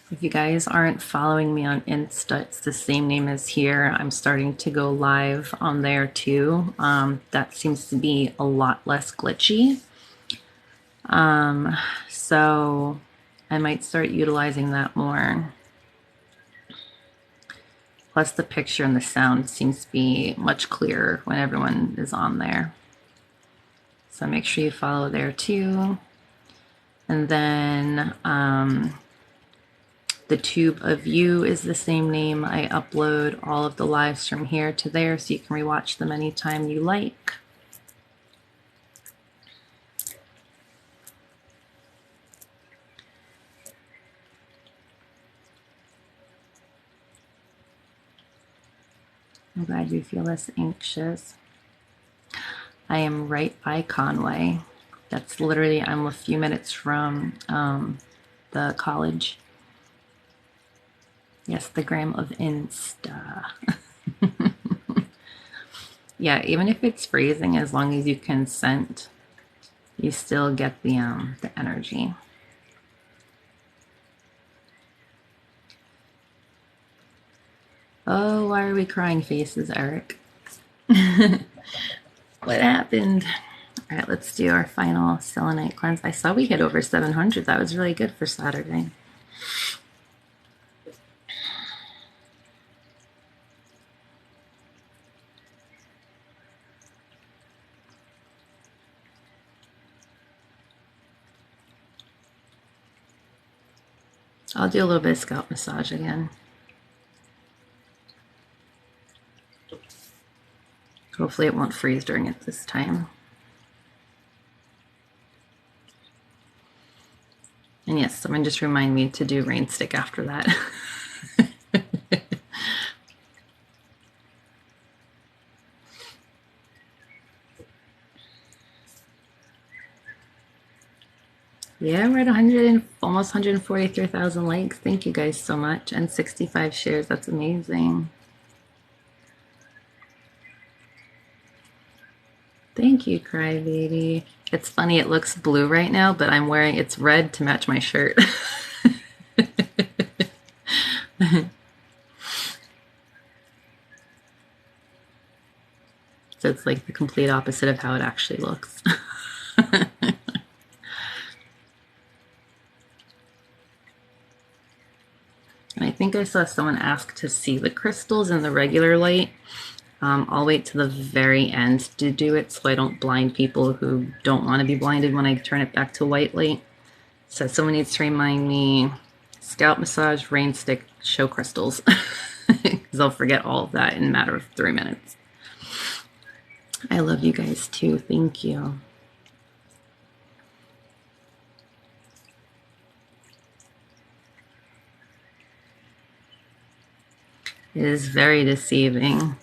If you guys aren't following me on Insta, it's the same name as here. I'm starting to go live on there too. That seems to be a lot less glitchy. So I might start utilizing that more. Plus the picture and the sound seems to be much clearer when everyone is on there. So make sure you follow there too. And then the Tube of You is the same name. I upload all of the lives from here to there so you can rewatch them anytime you like. I'm glad you feel less anxious. I am right by Conway. That's literally, I'm a few minutes from the college. Yes, the gram of Insta. Yeah, even if it's freezing, as long as you consent, you still get the energy. Oh, why are we crying faces, Eric? What happened? All right, let's do our final selenite cleanse. I saw we hit over 700. That was really good for Saturday. I'll do a little bit of scalp massage again. Hopefully it won't freeze during it this time. And yes, someone just remind me to do rain stick after that. Yeah, we're at 100 and almost 143,000 likes. Thank you guys so much. And 65 shares. That's amazing. Thank you, Crybaby. It's funny, it looks blue right now, but I'm wearing it's red to match my shirt. So it's like the complete opposite of how it actually looks. And I think I saw someone ask to see the crystals in the regular light. I'll wait to the very end to do it so I don't blind people who don't want to be blinded when I turn it back to white light. So someone needs to remind me, scalp massage, rain stick, show crystals. Because I'll forget all of that in a matter of 3 minutes. I love you guys too. Thank you. It is very deceiving.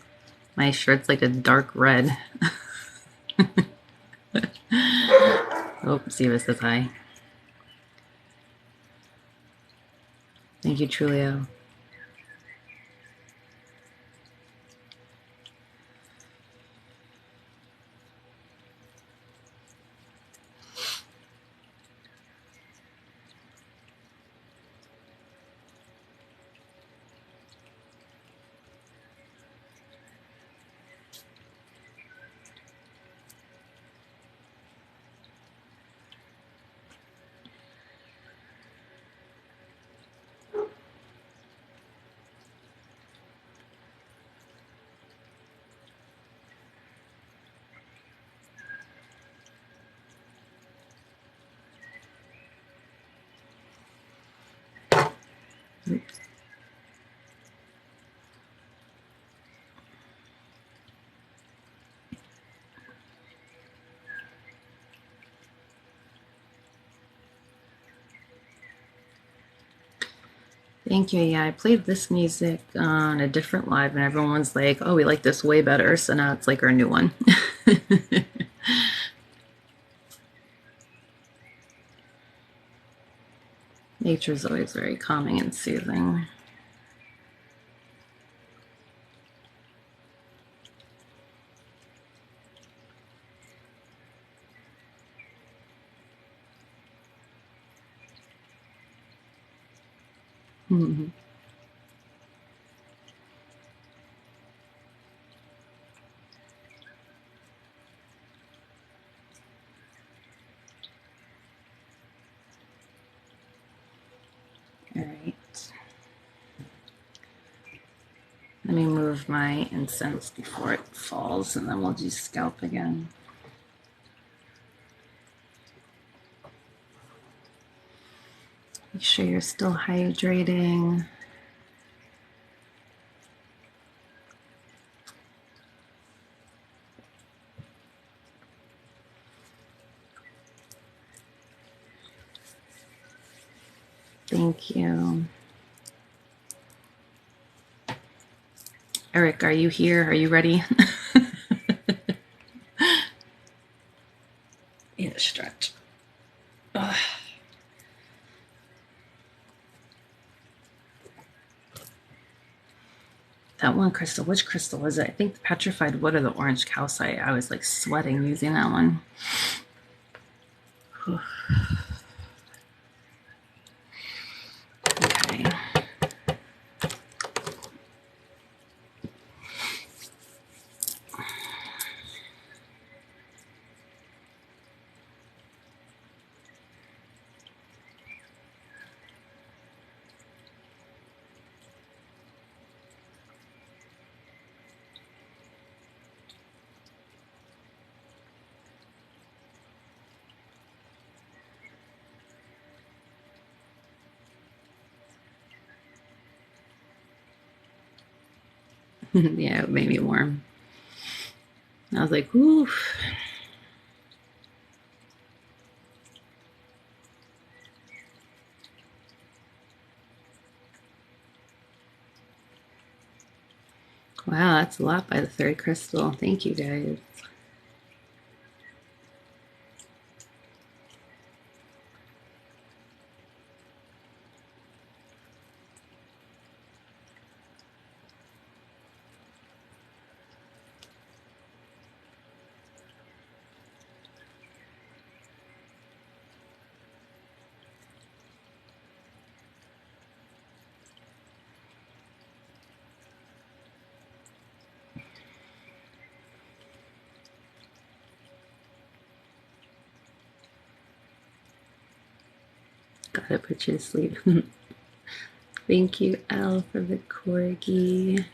My shirt's like a dark red. Oh, Siva says hi. Thank you, Trulio. Oops. Thank you. Yeah, I played this music on a different live, and everyone was like, oh, we like this way better. So now it's like our new one. Nature's always very calming and soothing. Mm-hmm. All right. Let me move my incense before it falls, and then we'll do scalp again. Make sure you're still hydrating. Thank you. Eric, are you here? Are you ready? Need a stretch. Ugh. That one crystal. Which crystal was it? I think the petrified wood or the orange calcite. I was like sweating using that one. Okay. Yeah, it made me warm. I was like, oof. Wow, that's a lot by the third crystal. Thank you, guys. Gotta put you to sleep. Thank you, Elle, for the corgi.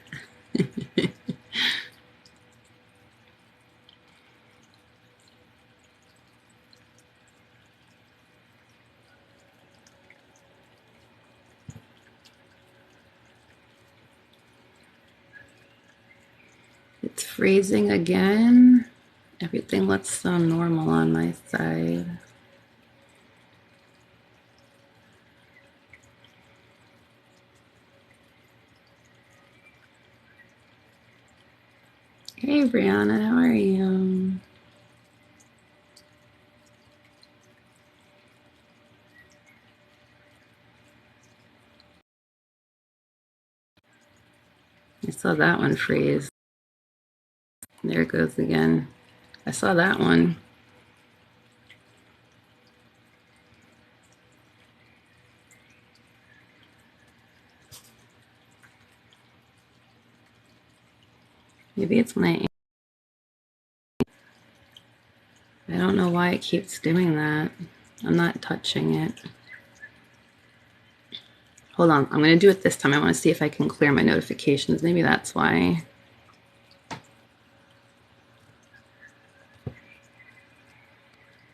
It's freezing again. Everything looks so normal on my side. Hey, Brianna, how are you? I saw that one freeze. There it goes again. I saw that one. Maybe it's my... I don't know why it keeps doing that. I'm not touching it. Hold on. I'm going to do it this time. I want to see if I can clear my notifications. Maybe that's why.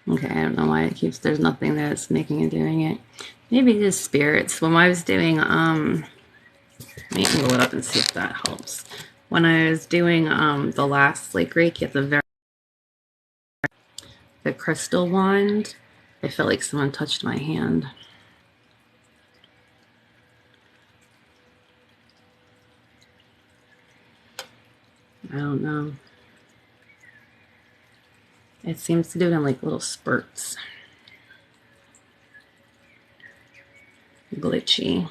Okay, I don't know why it keeps... There's nothing that's making it doing it. Maybe it is spirits. When I was doing... Let me roll it up and see if that helps. When I was doing the last like Reiki at the crystal wand, I felt like someone touched my hand. I don't know. It seems to do it in like little spurts. Glitchy.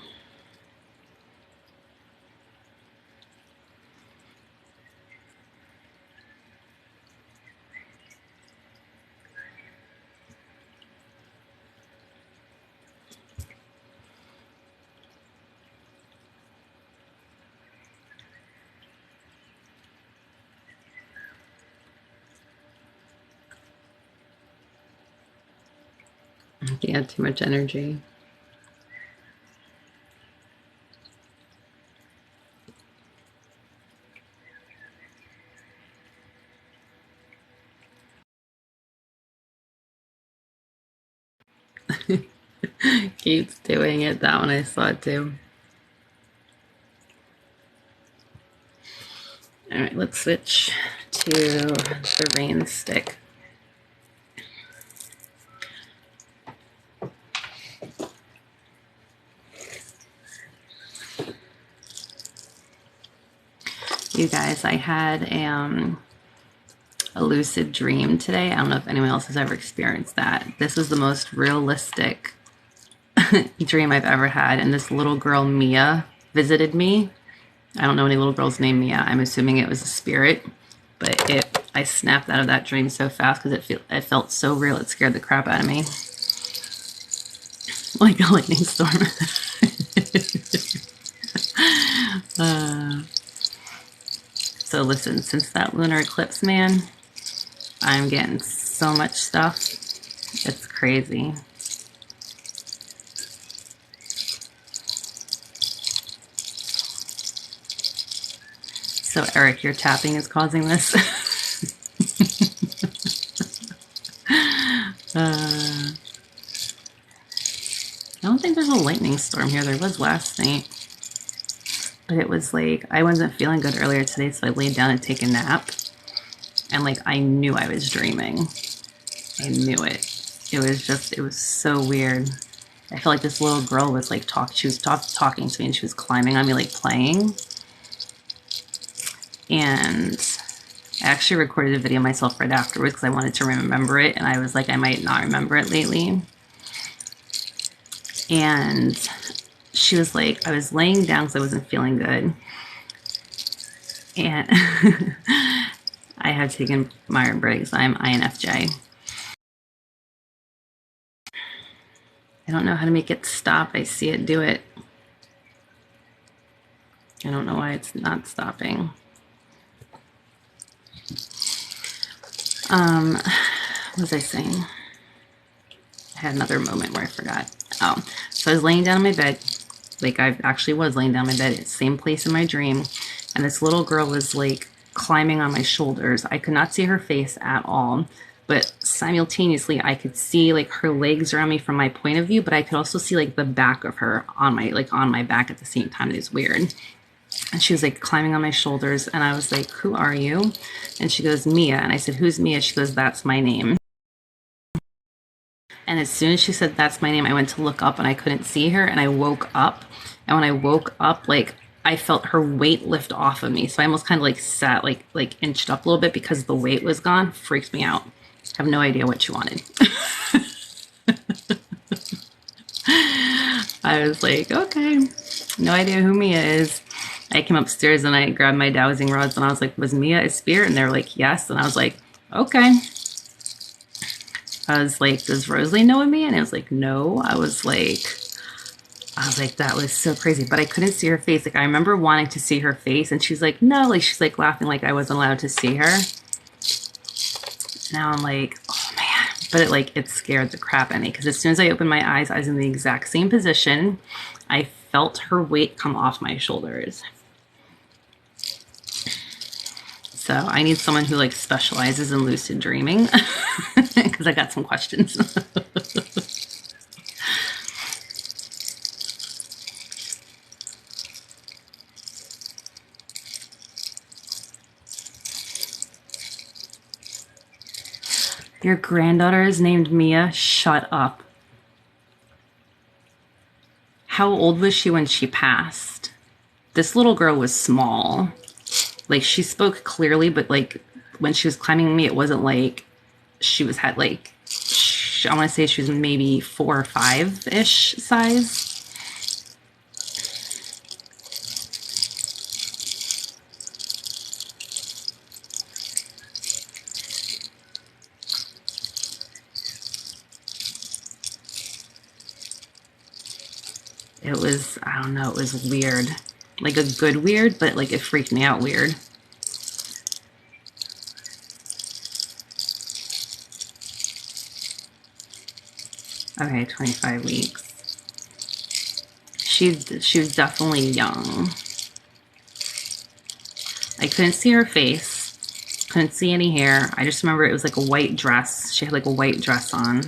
I think I had too much energy. Keeps doing it. That one I saw too. All right, let's switch to the rain stick. You guys, I had a lucid dream today. I don't know if anyone else has ever experienced that. This was the most realistic dream I've ever had. And this little girl, Mia, visited me. I don't know any little girl's name Mia. I'm assuming it was a spirit, but I snapped out of that dream so fast because it felt so real. It scared the crap out of me, like a lightning storm. So listen, since that lunar eclipse, man, I'm getting so much stuff. It's crazy. So Eric, your tapping is causing this. I don't think there's a lightning storm here. There was last night. But it was like, I wasn't feeling good earlier today, so I laid down to take a nap. And like, I knew I was dreaming. I knew it. It was so weird. I felt like this little girl was like talking to me, and she was climbing on me, like playing. And I actually recorded a video of myself right afterwards because I wanted to remember it, and I was like, I might not remember it lately. And she was like, I was laying down because I wasn't feeling good, and I had taken Myers-Briggs. I'm INFJ. I don't know how to make it stop. I see it do it. I don't know why it's not stopping. What was I saying? I had another moment where I forgot. Oh, so I was laying down in my bed. Like, I actually was laying down in my bed, same place in my dream. And this little girl was like climbing on my shoulders. I could not see her face at all, but simultaneously I could see like her legs around me from my point of view, but I could also see like the back of her on my back at the same time. It was weird. And she was like climbing on my shoulders, and I was like, who are you? And she goes, Mia. And I said, who's Mia? She goes, that's my name. And as soon as she said, that's my name, I went to look up and I couldn't see her, and I woke up. And when I woke up, like, I felt her weight lift off of me. So I almost kind of like sat, like inched up a little bit because the weight was gone. Freaked me out. Have no idea what she wanted. I was like, okay, no idea who Mia is. I came upstairs and I grabbed my dowsing rods and I was like, was Mia a spirit? And they were like, yes. And I was like, okay. I was like, does Rosalie know me? And I was like, no. I was like, that was so crazy. But I couldn't see her face. Like, I remember wanting to see her face, and she's like, no. Like, she's like laughing like I wasn't allowed to see her. Now I'm like, oh man. But it scared the crap out of me, because as soon as I opened my eyes, I was in the exact same position. I felt her weight come off my shoulders. So I need someone who like specializes in lucid dreaming, because I got some questions. Your granddaughter is named Mia? Shut up. How old was she when she passed? This little girl was small. Like, she spoke clearly, but like when she was climbing me, it wasn't like she was I want to say she was maybe 4 or 5-ish size. It was, I don't know, it was weird. Like a good weird, but like it freaked me out weird. Okay, 25 weeks. She was definitely young. I couldn't see her face. Couldn't see any hair. I just remember it was like a white dress. She had like a white dress on.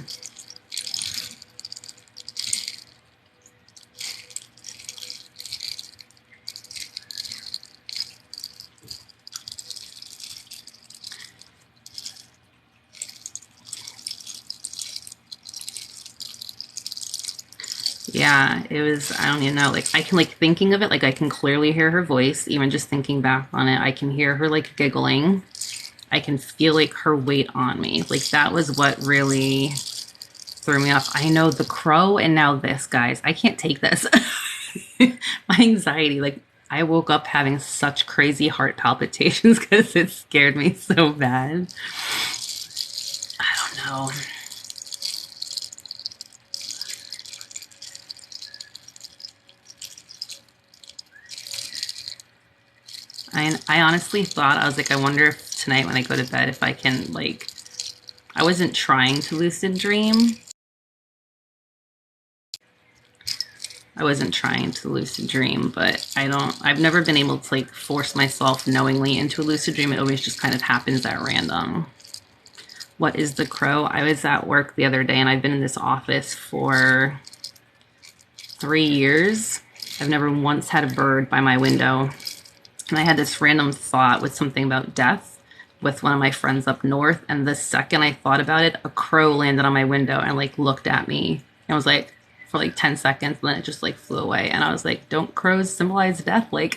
Yeah, it was, I don't even know, like, I can, like, thinking of it, like, I can clearly hear her voice, even just thinking back on it. I can hear her, like, giggling. I can feel, like, her weight on me. Like, that was what really threw me off. I know the crow, and now this, guys. I can't take this. My anxiety, like, I woke up having such crazy heart palpitations because it scared me so bad. I don't know. I honestly thought, I was like, I wonder if tonight when I go to bed, if I can, like, I wasn't trying to lucid dream. I wasn't trying to lucid dream, but I've never been able to, like, force myself knowingly into a lucid dream. It always just kind of happens at random. What is the crow? I was at work the other day, and I've been in this office for 3 years. I've never once had a bird by my window. And I had this random thought with something about death with one of my friends up north. And the second I thought about it, a crow landed on my window and like looked at me. And was like, for like 10 seconds, and then it just like flew away. And I was like, don't crows symbolize death? Like,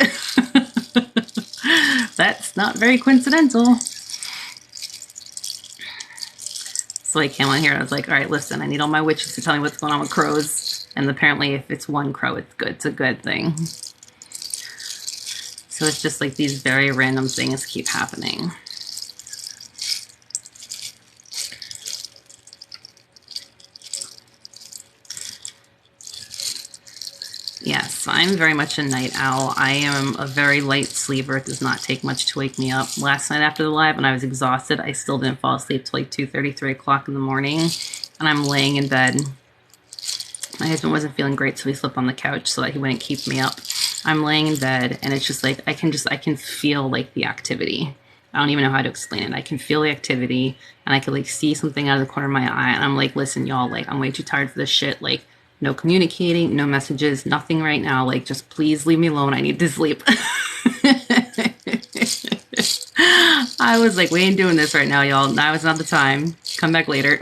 that's not very coincidental. So I came on here and I was like, all right, listen, I need all my witches to tell me what's going on with crows. And apparently if it's one crow, it's good. It's a good thing. So it's just like these very random things keep happening. Yes, I'm very much a night owl. I am a very light sleeper. It does not take much to wake me up. Last night after the live, when I was exhausted, I still didn't fall asleep till like 2:30, 3 o'clock in the morning. And I'm laying in bed. My husband wasn't feeling great, so he slept on the couch so that he wouldn't keep me up. I'm laying in bed, and it's just like, I can feel like the activity. I don't even know how to explain it. I can feel the activity, and I can like see something out of the corner of my eye, and I'm like, listen, y'all, like, I'm way too tired for this shit. Like, no communicating, no messages, nothing right now. Like, just please leave me alone. I need to sleep. I was like, we ain't doing this right now, y'all. Now is not the time. Come back later.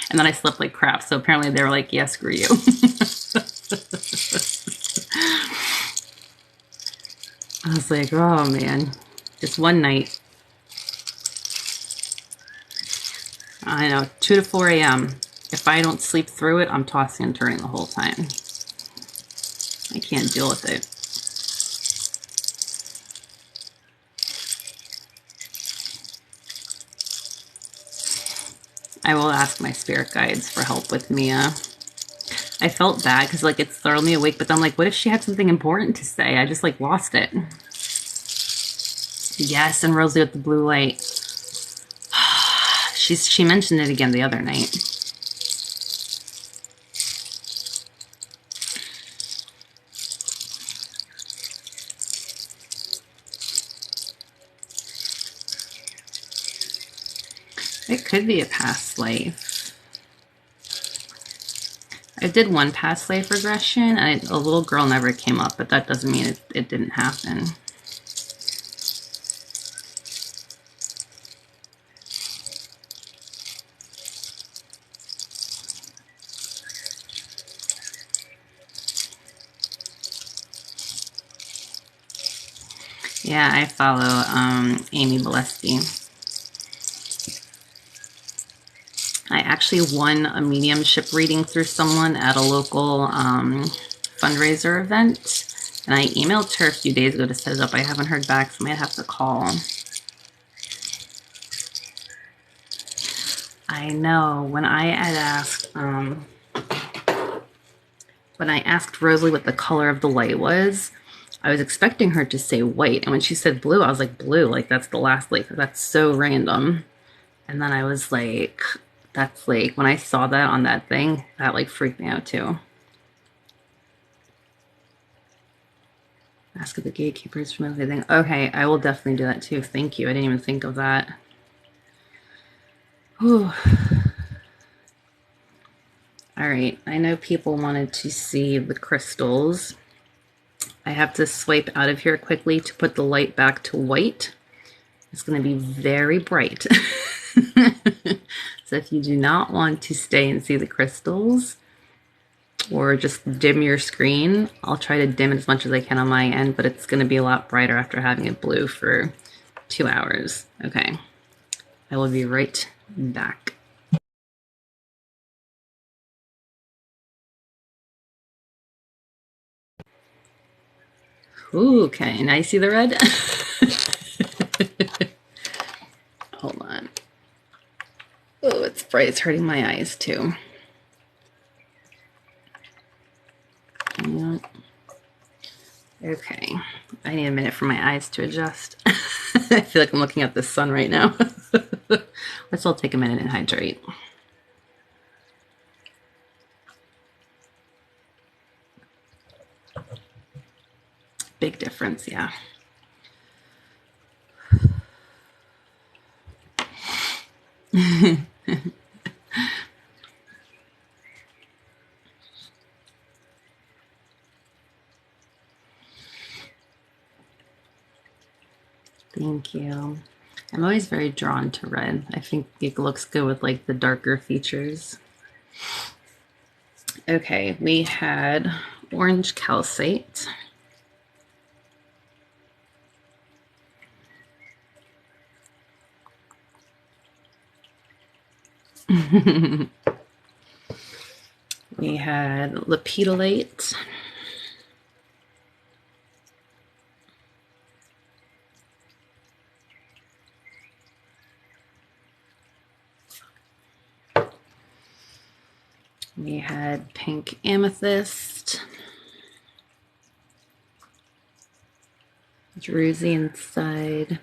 And then I slept like crap. So apparently they were like, yeah, screw you. I was like, oh man, just one night. I know, 2 to 4 a.m. If I don't sleep through it, I'm tossing and turning the whole time. I can't deal with it. I will ask my spirit guides for help with Mia. I felt bad because like it's throwing me awake, but then I'm like, what if she had something important to say? I just like lost it. Yes, and Rosie with the blue light. She mentioned it again the other night. It could be a past life. I did one past life regression, and a little girl never came up, but that doesn't mean it didn't happen. Yeah, I follow Amy Bolesky. I actually won a mediumship reading through someone at a local fundraiser event. And I emailed her a few days ago to set it up. I haven't heard back, so I might have to call. I know. When I had asked, when I asked Rosalie what the color of the light was, I was expecting her to say white. And when she said blue, I was like, blue? Like, that's the last, like, that's so random. And then I was like, that's like, when I saw that on that thing, that like freaked me out too. Ask if the gatekeepers from everything. Okay, I will definitely do that too. Thank you. I didn't even think of that. Whew. All right, I know people wanted to see the crystals. I have to swipe out of here quickly to put the light back to white. It's going to be very bright. So if you do not want to stay and see the crystals, or just dim your screen, I'll try to dim it as much as I can on my end, but it's going to be a lot brighter after having it blue for 2 hours. Okay, I will be right back. Ooh, okay, now you see the red? Hold on. Oh, it's bright. It's hurting my eyes too. Yeah. Okay, I need a minute for my eyes to adjust. I feel like I'm looking at the sun right now. Let's all take a minute and hydrate. Big difference, yeah. Thank you. I'm always very drawn to red. I think it looks good with like the darker features. Okay, we had orange calcite. We had lepidolite. We had pink amethyst. Druzy inside.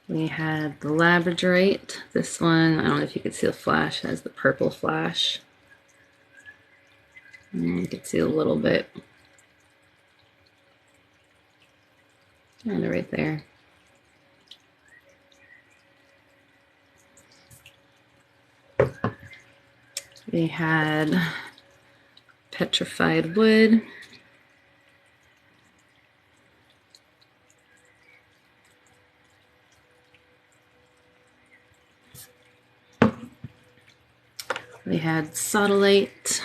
We had the labradorite. This one, I don't know if you can see the flash, it has the purple flash. You can see a little bit. Kind of right there. We had petrified wood. We had sodalite.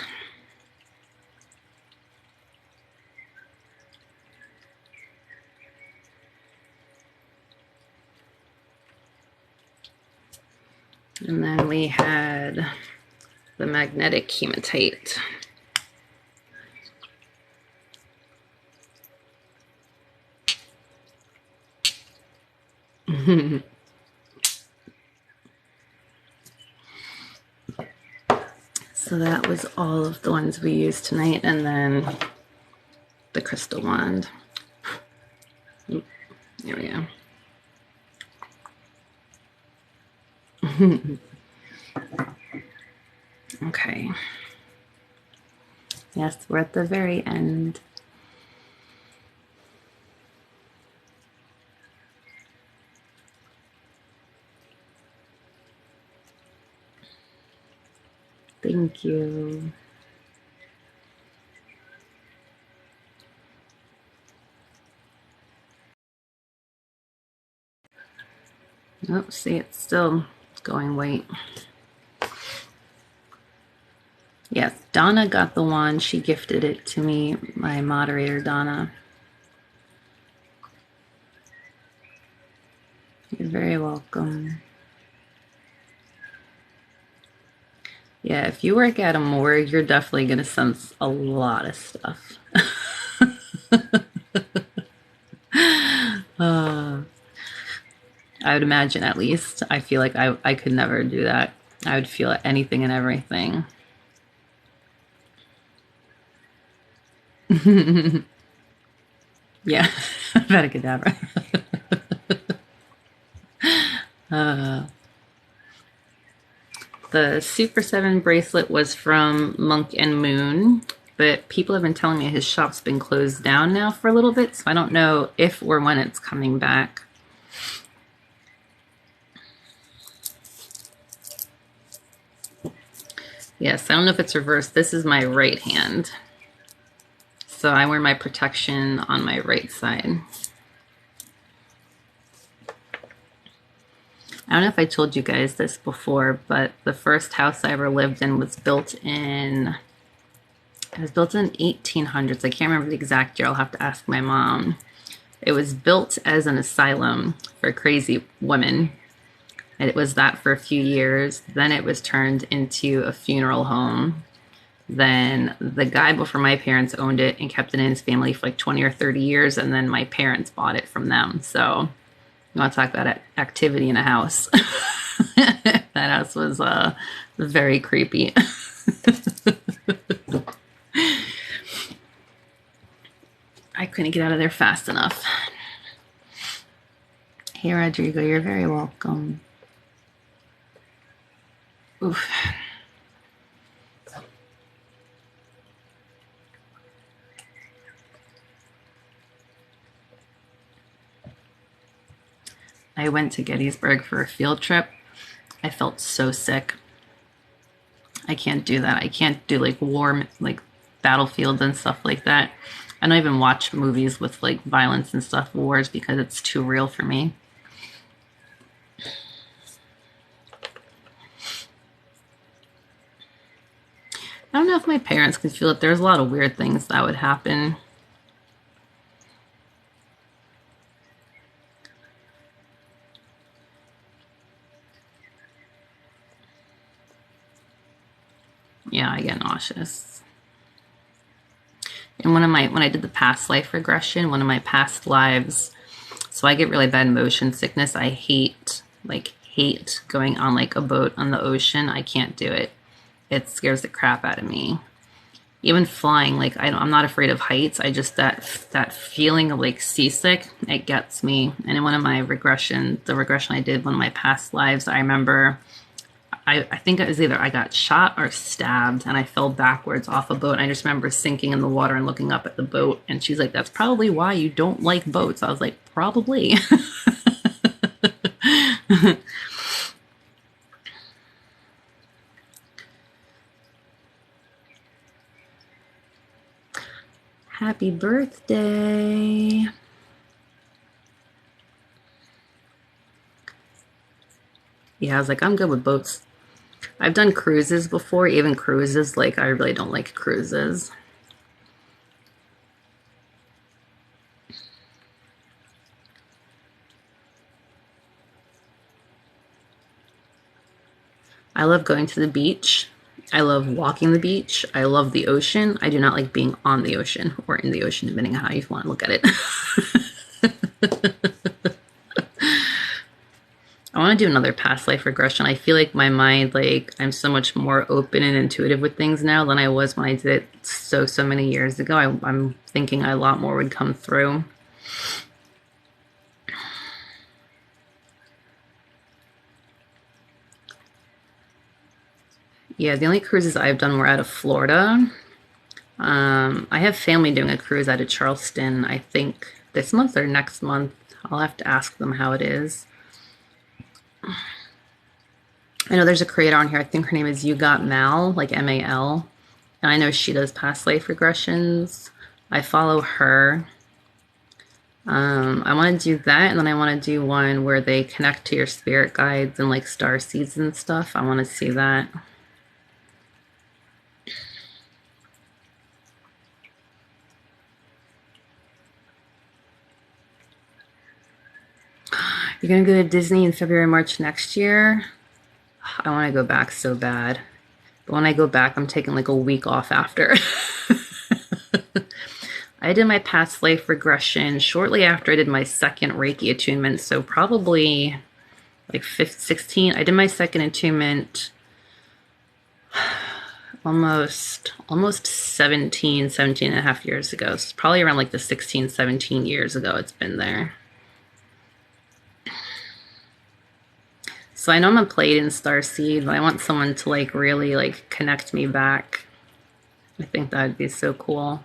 And then we had the magnetic hematite. So that was all of the ones we used tonight, and then the crystal wand. Oop, there we go. Okay. Yes, we're at the very end. Thank you. Oh, see, it's still going white. Yes, Donna got the wand. She gifted it to me, my moderator, Donna. You're very welcome. Yeah, if you work at a morgue, you're definitely going to sense a lot of stuff. I would imagine, at least. I feel like I could never do that. I would feel anything and everything. Yeah, Vedacadabra. The Super 7 bracelet was from Monk and Moon, but people have been telling me his shop's been closed down now for a little bit, so I don't know if or when it's coming back. Yes, I don't know if it's reversed. This is my right hand. So I wear my protection on my right side. I don't know if I told you guys this before, but the first house I ever lived in was built in, it was built in 1800s. I can't remember the exact year. I'll have to ask my mom. It was built as an asylum for crazy women. It was that for a few years. Then it was turned into a funeral home. Then the guy before my parents owned it and kept it in his family for like 20 or 30 years. And then my parents bought it from them. So you want to talk about activity in a house. That house was very creepy. I couldn't get out of there fast enough. Hey, Rodrigo, you're very welcome. Oof. I went to Gettysburg for a field trip. I felt so sick. I can't do that. I can't do like war, like battlefields and stuff like that. I don't even watch movies with like violence and stuff, wars, because it's too real for me. I don't know if my parents could feel it. There's a lot of weird things that would happen. Yeah, I get nauseous. And when I did the past life regression, one of my past lives, so I get really bad motion sickness. I hate going on like a boat on the ocean. I can't do it. It scares the crap out of me. Even flying, like I'm not afraid of heights. I just that feeling of like seasick, it gets me. And in one of my the regression I did, one of my past lives, I remember I think it was either I got shot or stabbed, and I fell backwards off a boat. And I just remember sinking in the water and looking up at the boat. And she's like, "That's probably why you don't like boats." I was like, "Probably." Happy birthday. Yeah, I was like, I'm good with boats. I've done cruises before, even cruises, like I really don't like cruises. I love going to the beach. I love walking the beach. I love the ocean. I do not like being on the ocean or in the ocean, depending on how you want to look at it. I want to do another past life regression. I feel like my mind, like I'm so much more open and intuitive with things now than I was when I did it so many years ago. I'm thinking a lot more would come through. Yeah, the only cruises I've done were out of Florida. I have family doing a cruise out of Charleston, I think this month or next month. I'll have to ask them how it is. I know there's a creator on here. I think her name is You Got Mal, like M-A-L. And I know she does past life regressions. I follow her. I want to do that, and then I want to do one where they connect to your spirit guides and like star seeds and stuff. I want to see that. You're gonna go to Disney in February, March next year? I want to go back so bad. But when I go back, I'm taking like a week off after. I did my past life regression shortly after I did my second Reiki attunement. So probably like 16. I did my second attunement almost 17 and a half years ago. So it's probably around like the 16, 17 years ago it's been there. So I know I'm a Pleiadian starseed, but I want someone to like really like connect me back. I think that would be so cool.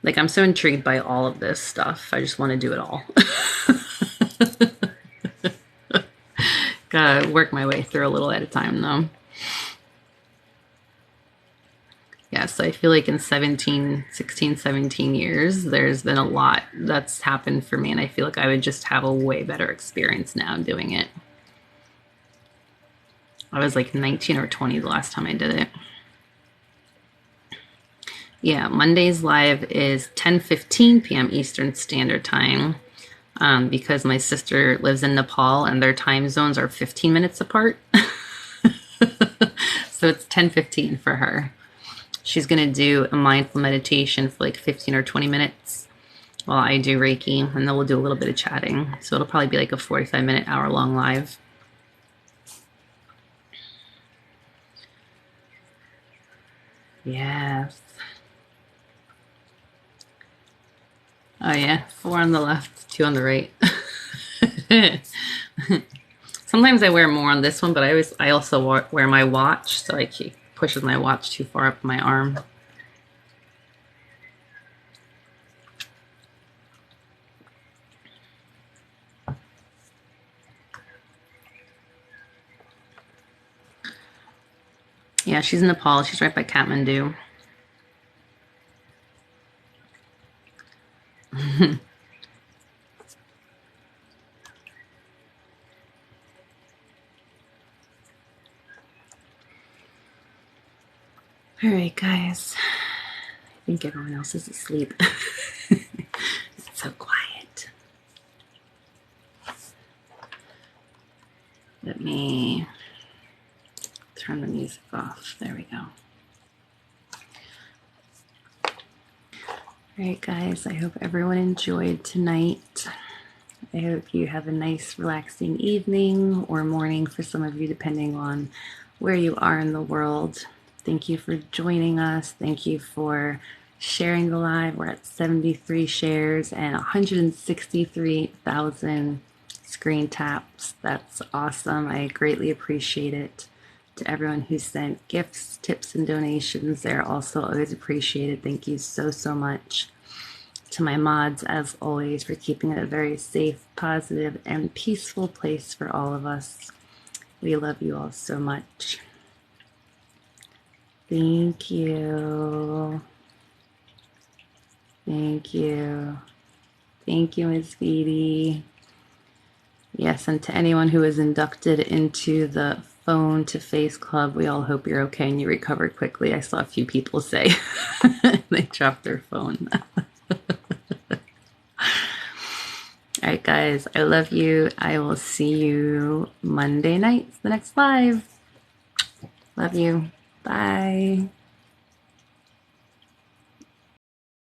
Like I'm so intrigued by all of this stuff. I just want to do it all. Gotta work my way through a little at a time though. Yeah, so I feel like in 16, 17 years, there's been a lot that's happened for me, and I feel like I would just have a way better experience now doing it. I was like 19 or 20 the last time I did it. Yeah, Monday's live is 10:15 p.m. Eastern Standard Time. because my sister lives in Nepal and their time zones are 15 minutes apart. So it's 10:15 for her. She's going to do a mindful meditation for like 15 or 20 minutes while I do Reiki, and then we'll do a little bit of chatting. So it'll probably be like a 45-minute, hour-long live. Yes. Oh yeah, 4 on the left, 2 on the right. Sometimes I wear more on this one, but I also wear my watch, so I keep pushes my watch too far up my arm. Yeah, she's in Nepal. She's right by Kathmandu. All right, guys. I think everyone else is asleep. It's so quiet. Let me turn the music off. There we go. All right, guys. I hope everyone enjoyed tonight. I hope you have a nice, relaxing evening or morning for some of you, depending on where you are in the world. Thank you for joining us. Thank you for sharing the live. We're at 73 shares and 163,000 screen taps. That's awesome. I greatly appreciate it. To everyone who sent gifts, tips, and donations, they're also always appreciated. Thank you so, so much. To my mods, as always, for keeping it a very safe, positive, and peaceful place for all of us. We love you all so much. Thank you. Thank you. Thank you, Ms. Feedy. Yes, and to anyone who was inducted into the Phone to Face Club, we all hope you're okay and you recovered quickly. I saw a few people say they dropped their phone. All right, guys, I love you. I will see you Monday night, the next live. Love you. Bye.